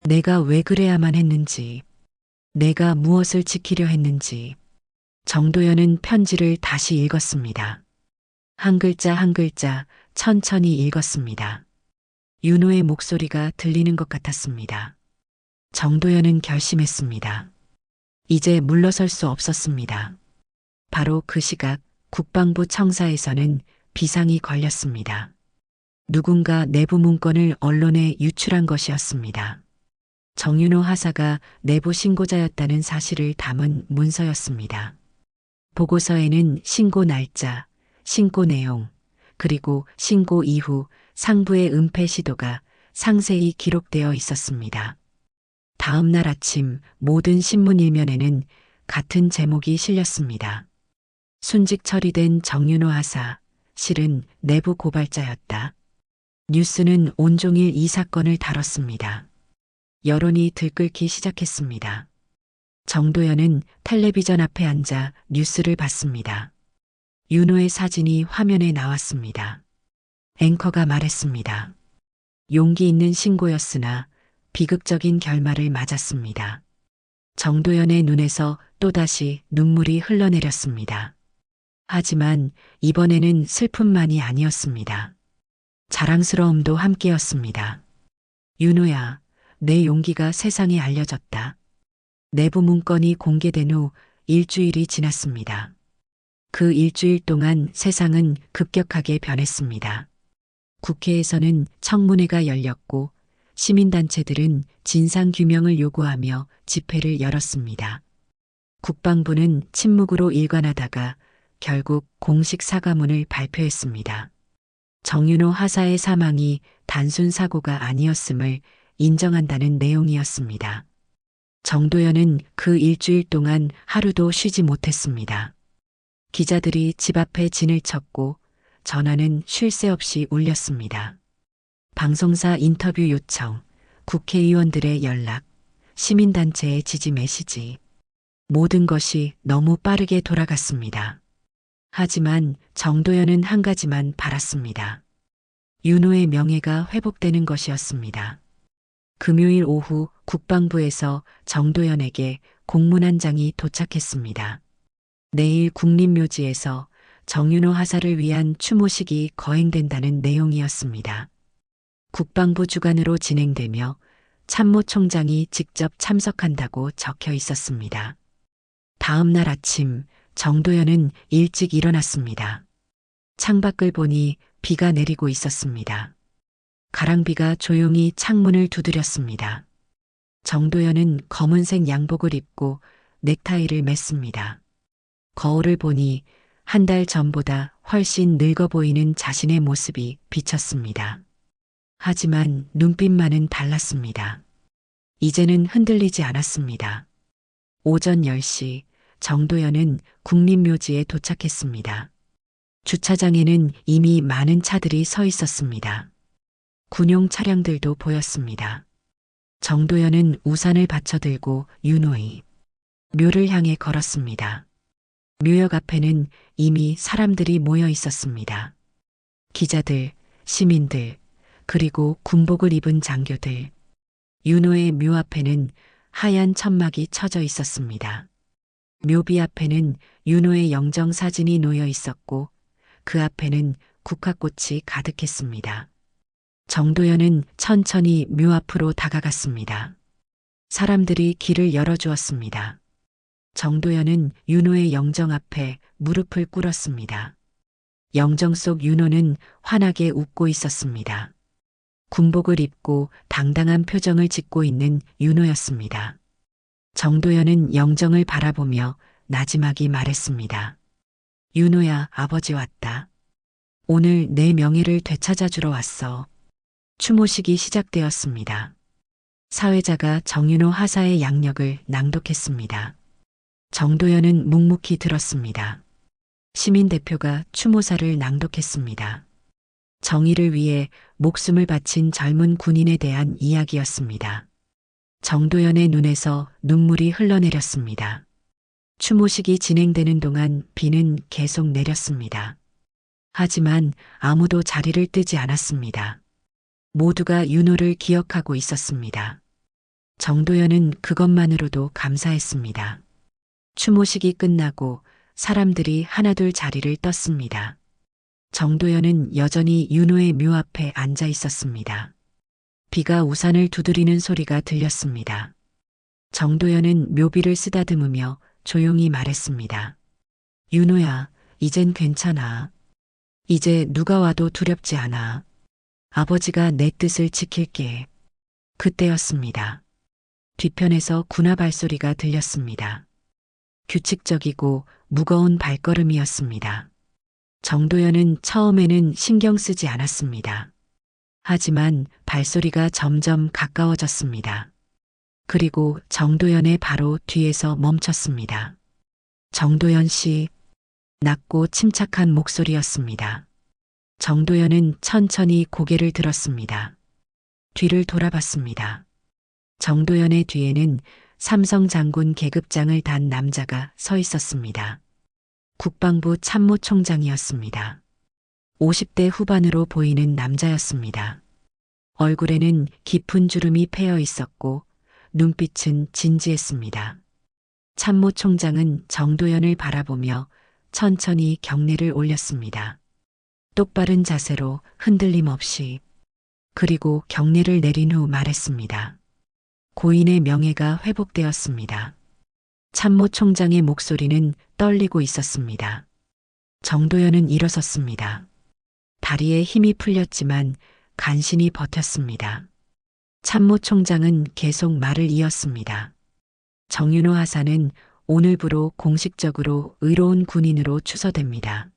Speaker 2: 내가 왜 그래야만 했는지, 내가 무엇을 지키려 했는지. 정도연은 편지를 다시 읽었습니다. 한 글자 한 글자 천천히 읽었습니다. 윤호의 목소리가 들리는 것 같았습니다. 정도연은 결심했습니다. 이제 물러설 수 없었습니다. 바로 그 시각 국방부 청사에서는 비상이 걸렸습니다. 누군가 내부 문건을 언론에 유출한 것이었습니다. 정윤호 하사가 내부 신고자였다는 사실을 담은 문서였습니다. 보고서에는 신고 날짜, 신고 내용, 그리고 신고 이후 상부의 은폐 시도가 상세히 기록되어 있었습니다. 다음 날 아침 모든 신문 일면에는 같은 제목이 실렸습니다. 순직 처리된 정윤호 하사, 실은 내부 고발자였다. 뉴스는 온종일 이 사건을 다뤘습니다. 여론이 들끓기 시작했습니다. 정도연은 텔레비전 앞에 앉아 뉴스를 봤습니다. 윤호의 사진이 화면에 나왔습니다. 앵커가 말했습니다. 용기 있는 신고였으나 비극적인 결말을 맞았습니다. 정도연의 눈에서 또다시 눈물이 흘러내렸습니다. 하지만 이번에는 슬픔만이 아니었습니다. 자랑스러움도 함께였습니다. 윤호야, 내 용기가 세상에 알려졌다. 내부 문건이 공개된 후 일주일이 지났습니다. 그 일주일 동안 세상은 급격하게 변했습니다. 국회에서는 청문회가 열렸고 시민단체들은 진상규명을 요구하며 집회를 열었습니다. 국방부는 침묵으로 일관하다가 결국 공식 사과문을 발표했습니다. 정윤호 하사의 사망이 단순 사고가 아니었음을 인정한다는 내용이었습니다. 정도연은 그 일주일 동안 하루도 쉬지 못했습니다. 기자들이 집 앞에 진을 쳤고 전화는 쉴 새 없이 울렸습니다. 방송사 인터뷰 요청, 국회의원들의 연락, 시민단체의 지지 메시지. 모든 것이 너무 빠르게 돌아갔습니다. 하지만 정도연은 한 가지만 바랐습니다. 윤호의 명예가 회복되는 것이었습니다. 금요일 오후 국방부에서 정도연에게 공문 한 장이 도착했습니다. 내일 국립묘지에서 정윤호 하사를 위한 추모식이 거행된다는 내용이었습니다. 국방부 주관으로 진행되며 참모총장이 직접 참석한다고 적혀 있었습니다. 다음 날 아침 정도연은 일찍 일어났습니다. 창밖을 보니 비가 내리고 있었습니다. 가랑비가 조용히 창문을 두드렸습니다. 정도연은 검은색 양복을 입고 넥타이를 맸습니다. 거울을 보니 한 달 전보다 훨씬 늙어 보이는 자신의 모습이 비쳤습니다. 하지만 눈빛만은 달랐습니다. 이제는 흔들리지 않았습니다. 오전 10시 정도연은 국립묘지에 도착했습니다. 주차장에는 이미 많은 차들이 서 있었습니다. 군용 차량들도 보였습니다. 정도연은 우산을 받쳐들고 윤호의 묘를 향해 걸었습니다. 묘역 앞에는 이미 사람들이 모여 있었습니다. 기자들, 시민들, 그리고 군복을 입은 장교들. 윤호의 묘 앞에는 하얀 천막이 쳐져 있었습니다. 묘비 앞에는 윤호의 영정 사진이 놓여 있었고 그 앞에는 국화꽃이 가득했습니다. 정도연은 천천히 묘 앞으로 다가갔습니다. 사람들이 길을 열어주었습니다. 정도연은 윤호의 영정 앞에 무릎을 꿇었습니다. 영정 속 윤호는 환하게 웃고 있었습니다. 군복을 입고 당당한 표정을 짓고 있는 윤호였습니다. 정도연은 영정을 바라보며 나지막이 말했습니다. 윤호야, 아버지 왔다. 오늘 내 명예를 되찾아주러 왔어. 추모식이 시작되었습니다. 사회자가 정윤호 하사의 양력을 낭독했습니다. 정도연은 묵묵히 들었습니다. 시민대표가 추모사를 낭독했습니다. 정의를 위해 목숨을 바친 젊은 군인에 대한 이야기였습니다. 정도연의 눈에서 눈물이 흘러내렸습니다. 추모식이 진행되는 동안 비는 계속 내렸습니다. 하지만 아무도 자리를 뜨지 않았습니다. 모두가 윤호를 기억하고 있었습니다. 정도연은 그것만으로도 감사했습니다. 추모식이 끝나고 사람들이 하나둘 자리를 떴습니다. 정도연은 여전히 윤호의 묘 앞에 앉아 있었습니다. 비가 우산을 두드리는 소리가 들렸습니다. 정도연은 묘비를 쓰다듬으며 조용히 말했습니다. 윤호야, 이젠 괜찮아. 이제 누가 와도 두렵지 않아. 아버지가 내 뜻을 지킬게. 그때였습니다. 뒤편에서 군화 발소리가 들렸습니다. 규칙적이고 무거운 발걸음이었습니다. 정도연은 처음에는 신경 쓰지 않았습니다. 하지만 발소리가 점점 가까워졌습니다. 그리고 정도연의 바로 뒤에서 멈췄습니다. 정도연 씨, 낮고 침착한 목소리였습니다. 정도연은 천천히 고개를 들었습니다. 뒤를 돌아봤습니다. 정도연의 뒤에는 삼성 장군 계급장을 단 남자가 서 있었습니다. 국방부 참모총장이었습니다. 50대 후반으로 보이는 남자였습니다. 얼굴에는 깊은 주름이 패여 있었고 눈빛은 진지했습니다. 참모총장은 정도연을 바라보며 천천히 경례를 올렸습니다. 똑바른 자세로 흔들림 없이, 그리고 경례를 내린 후 말했습니다. 고인의 명예가 회복되었습니다. 참모총장의 목소리는 떨리고 있었습니다. 정도연은 일어섰습니다. 다리에 힘이 풀렸지만 간신히 버텼습니다. 참모총장은 계속 말을 이었습니다. 정윤호 하사는 오늘부로 공식적으로 의로운 군인으로 추서됩니다.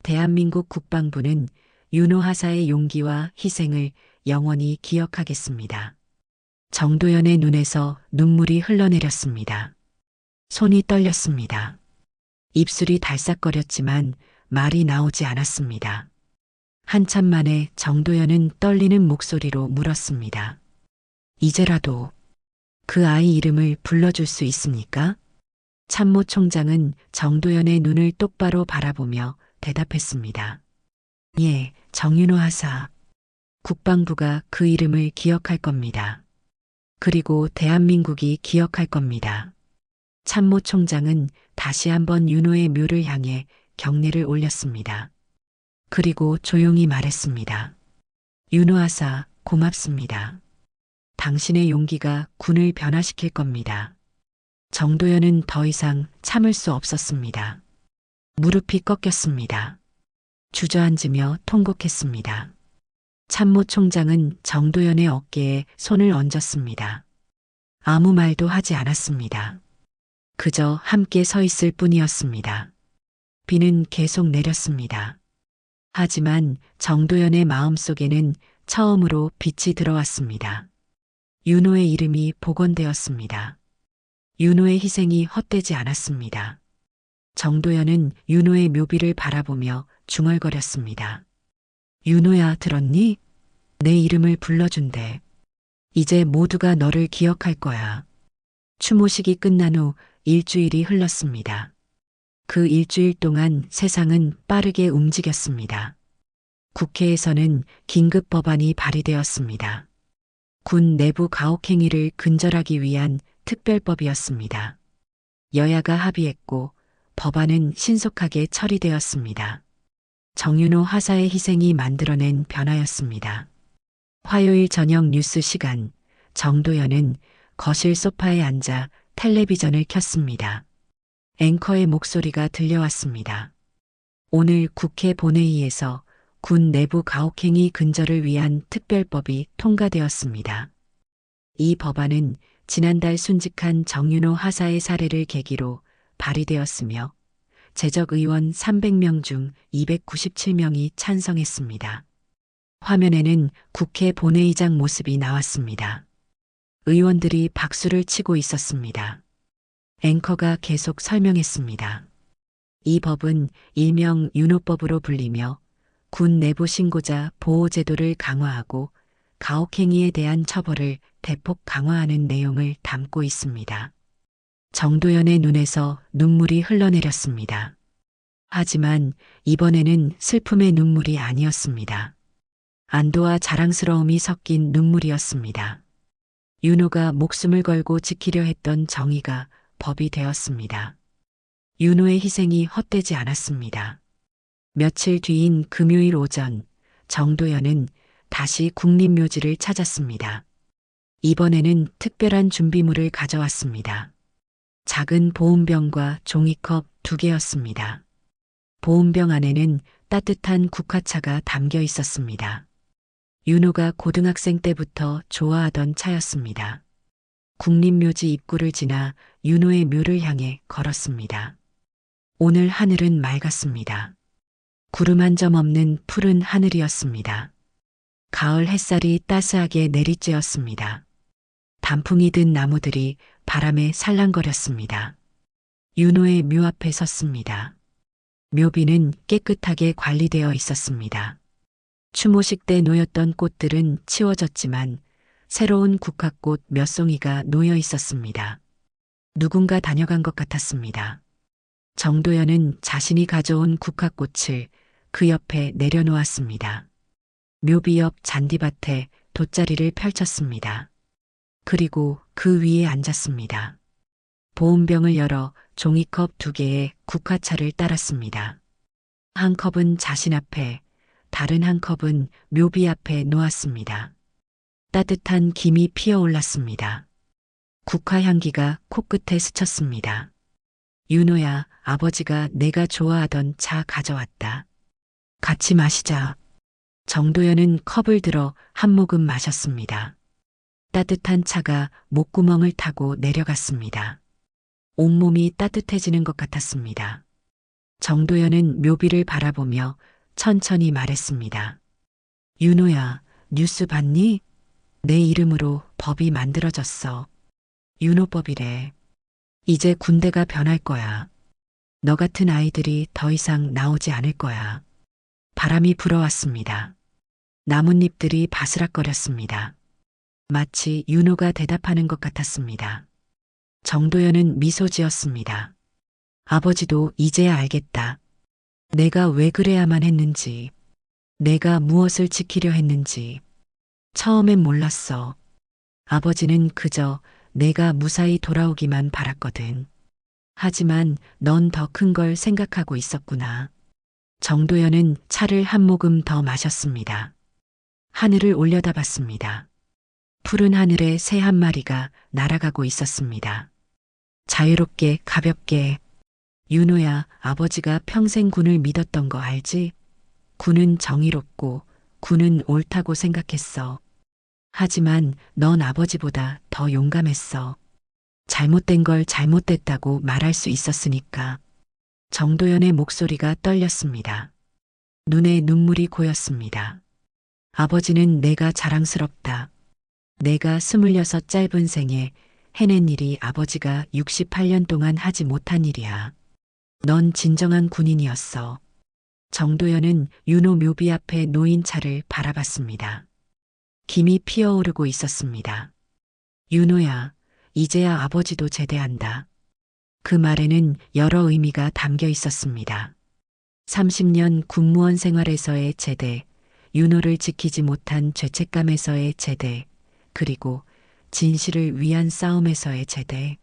Speaker 2: 대한민국 국방부는 윤호 하사의 용기와 희생을 영원히 기억하겠습니다. 정도연의 눈에서 눈물이 흘러내렸습니다. 손이 떨렸습니다. 입술이 달싹거렸지만 말이 나오지 않았습니다. 한참 만에 정도연은 떨리는 목소리로 물었습니다. 이제라도 그 아이 이름을 불러줄 수 있습니까? 참모총장은 정도연의 눈을 똑바로 바라보며 대답했습니다. 예, 정윤호 하사. 국방부가 그 이름을 기억할 겁니다. 그리고 대한민국이 기억할 겁니다. 참모총장은 다시 한번 윤호의 묘를 향해 경례를 올렸습니다. 그리고 조용히 말했습니다. 윤호 하사, 고맙습니다. 당신의 용기가 군을 변화시킬 겁니다. 정도연은 더 이상 참을 수 없었습니다. 무릎이 꺾였습니다. 주저앉으며 통곡했습니다. 참모총장은 정도연의 어깨에 손을 얹었습니다. 아무 말도 하지 않았습니다. 그저 함께 서 있을 뿐이었습니다. 비는 계속 내렸습니다. 하지만 정도연의 마음속에는 처음으로 빛이 들어왔습니다. 윤호의 이름이 복원되었습니다. 윤호의 희생이 헛되지 않았습니다. 정도연은 윤호의 묘비를 바라보며 중얼거렸습니다. 윤호야, 들었니? 내 이름을 불러준대. 이제 모두가 너를 기억할 거야. 추모식이 끝난 후 일주일이 흘렀습니다. 그 일주일 동안 세상은 빠르게 움직였습니다. 국회에서는 긴급 법안이 발의되었습니다. 군 내부 가혹행위를 근절하기 위한 특별법이었습니다. 여야가 합의했고 법안은 신속하게 처리되었습니다. 정윤호 하사의 희생이 만들어낸 변화였습니다. 화요일 저녁 뉴스 시간, 정도연은 거실 소파에 앉아 텔레비전을 켰습니다. 앵커의 목소리가 들려왔습니다. 오늘 국회 본회의에서 군 내부 가혹행위 근절을 위한 특별법이 통과되었습니다. 이 법안은 지난달 순직한 정윤호 하사의 사례를 계기로 발의되었으며 재적 의원 300명 중 297명이 찬성했습니다. 화면에는 국회 본회의장 모습이 나왔습니다. 의원들이 박수를 치고 있었습니다. 앵커가 계속 설명했습니다. 이 법은 일명 윤호법으로 불리며 군 내부 신고자 보호 제도를 강화하고 가혹행위에 대한 처벌을 대폭 강화하는 내용을 담고 있습니다. 정도연의 눈에서 눈물이 흘러내렸습니다. 하지만 이번에는 슬픔의 눈물이 아니었습니다. 안도와 자랑스러움이 섞인 눈물이었습니다. 윤호가 목숨을 걸고 지키려 했던 정의가 법이 되었습니다. 윤호의 희생이 헛되지 않았습니다. 며칠 뒤인 금요일 오전, 정도연은 다시 국립묘지를 찾았습니다. 이번에는 특별한 준비물을 가져왔습니다. 작은 보온병과 종이컵 2개였습니다. 보온병 안에는 따뜻한 국화차가 담겨 있었습니다. 윤호가 고등학생 때부터 좋아하던 차였습니다. 국립묘지 입구를 지나 윤호의 묘를 향해 걸었습니다. 오늘 하늘은 맑았습니다. 구름 한 점 없는 푸른 하늘이었습니다. 가을 햇살이 따스하게 내리쬐었습니다. 단풍이 든 나무들이 바람에 살랑거렸습니다. 윤호의 묘 앞에 섰습니다. 묘비는 깨끗하게 관리되어 있었습니다. 추모식 때 놓였던 꽃들은 치워졌지만 새로운 국화꽃 몇 송이가 놓여 있었습니다. 누군가 다녀간 것 같았습니다. 정도연은 자신이 가져온 국화꽃을 그 옆에 내려놓았습니다. 묘비 옆 잔디밭에 돗자리를 펼쳤습니다. 그리고 그 위에 앉았습니다. 보온병을 열어 종이컵 2개에 국화차를 따랐습니다. 한 컵은 자신 앞에, 다른 한 컵은 묘비 앞에 놓았습니다. 따뜻한 김이 피어올랐습니다. 국화 향기가 코끝에 스쳤습니다. 윤호야, 아버지가 내가 좋아하던 차 가져왔다. 같이 마시자. 정도연은 컵을 들어 한 모금 마셨습니다. 따뜻한 차가 목구멍을 타고 내려갔습니다. 온몸이 따뜻해지는 것 같았습니다. 정도연은 묘비를 바라보며 천천히 말했습니다. 윤호야, 뉴스 봤니? 내 이름으로 법이 만들어졌어. 윤호법이래. 이제 군대가 변할 거야. 너 같은 아이들이 더 이상 나오지 않을 거야. 바람이 불어왔습니다. 나뭇잎들이 바스락거렸습니다. 마치 윤호가 대답하는 것 같았습니다. 정도연은 미소 지었습니다. 아버지도 이제야 알겠다. 내가 왜 그래야만 했는지, 내가 무엇을 지키려 했는지. 처음엔 몰랐어. 아버지는 그저 내가 무사히 돌아오기만 바랐거든. 하지만 넌 더 큰 걸 생각하고 있었구나. 정도연은 차를 한 모금 더 마셨습니다. 하늘을 올려다봤습니다. 푸른 하늘에 새 한 마리가 날아가고 있었습니다. 자유롭게 가볍게. 윤호야, 아버지가 평생 군을 믿었던 거 알지? 군은 정의롭고 군은 옳다고 생각했어. 하지만 넌 아버지보다 더 용감했어. 잘못된 걸 잘못됐다고 말할 수 있었으니까. 정도연의 목소리가 떨렸습니다. 눈에 눈물이 고였습니다. 아버지는 내가 자랑스럽다. 내가 26 짧은 생에 해낸 일이 아버지가 68년 동안 하지 못한 일이야. 넌 진정한 군인이었어. 정도연은 윤호 묘비 앞에 놓인 차를 바라봤습니다. 김이 피어오르고 있었습니다. 윤호야, 이제야 아버지도 제대한다. 그 말에는 여러 의미가 담겨 있었습니다. 30년 군무원 생활에서의 제대, 윤호를 지키지 못한 죄책감에서의 제대, 그리고 진실을 위한 싸움에서의 제대.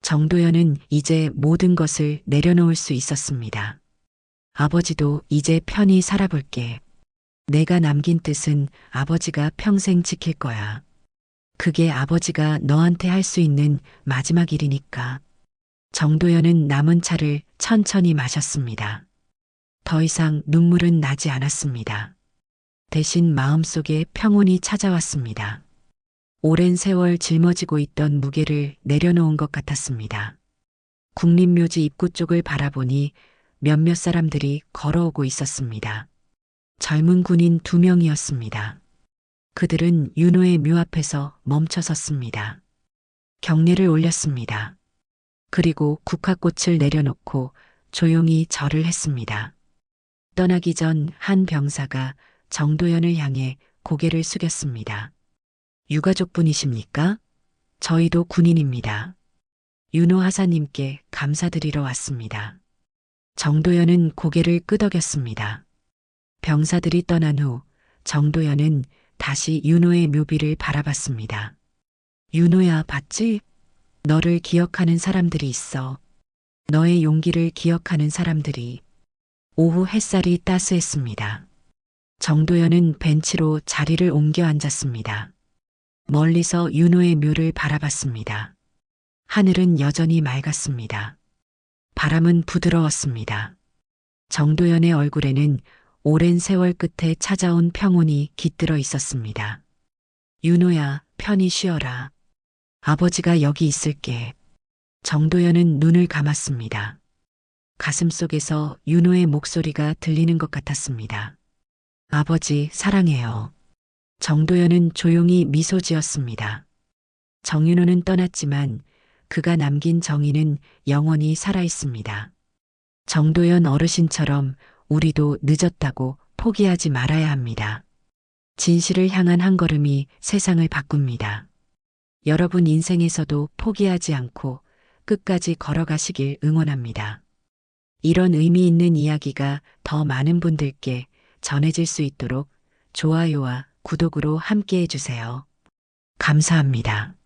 Speaker 2: 정도연은 이제 모든 것을 내려놓을 수 있었습니다. 아버지도 이제 편히 살아볼게. 내가 남긴 뜻은 아버지가 평생 지킬 거야. 그게 아버지가 너한테 할 수 있는 마지막 일이니까. 정도연은 남은 차를 천천히 마셨습니다. 더 이상 눈물은 나지 않았습니다. 대신 마음속에 평온이 찾아왔습니다. 오랜 세월 짊어지고 있던 무게를 내려놓은 것 같았습니다. 국립묘지 입구 쪽을 바라보니 몇몇 사람들이 걸어오고 있었습니다. 젊은 군인 2명이었습니다. 그들은 윤호의 묘 앞에서 멈춰 섰습니다. 경례를 올렸습니다. 그리고 국화꽃을 내려놓고 조용히 절을 했습니다. 떠나기 전 한 병사가 정도연을 향해 고개를 숙였습니다. 유가족분이십니까? 저희도 군인입니다. 윤호 하사님께 감사드리러 왔습니다. 정도연은 고개를 끄덕였습니다. 병사들이 떠난 후 정도연은 다시 윤호의 묘비를 바라봤습니다. 윤호야, 봤지? 너를 기억하는 사람들이 있어. 너의 용기를 기억하는 사람들이. 오후 햇살이 따스했습니다. 정도연은 벤치로 자리를 옮겨 앉았습니다. 멀리서 윤호의 묘를 바라봤습니다. 하늘은 여전히 맑았습니다. 바람은 부드러웠습니다. 정도연의 얼굴에는 오랜 세월 끝에 찾아온 평온이 깃들어 있었습니다. 윤호야, 편히 쉬어라. 아버지가 여기 있을게. 정도연은 눈을 감았습니다. 가슴 속에서 윤호의 목소리가 들리는 것 같았습니다. 아버지, 사랑해요. 정도연은 조용히 미소 지었습니다. 정윤호는 떠났지만 그가 남긴 정의는 영원히 살아있습니다. 정도연 어르신처럼 우리도 늦었다고 포기하지 말아야 합니다. 진실을 향한 한 걸음이 세상을 바꿉니다. 여러분 인생에서도 포기하지 않고 끝까지 걸어가시길 응원합니다. 이런 의미 있는 이야기가 더 많은 분들께 전해질 수 있도록 좋아요와 구독으로 함께 해주세요. 감사합니다.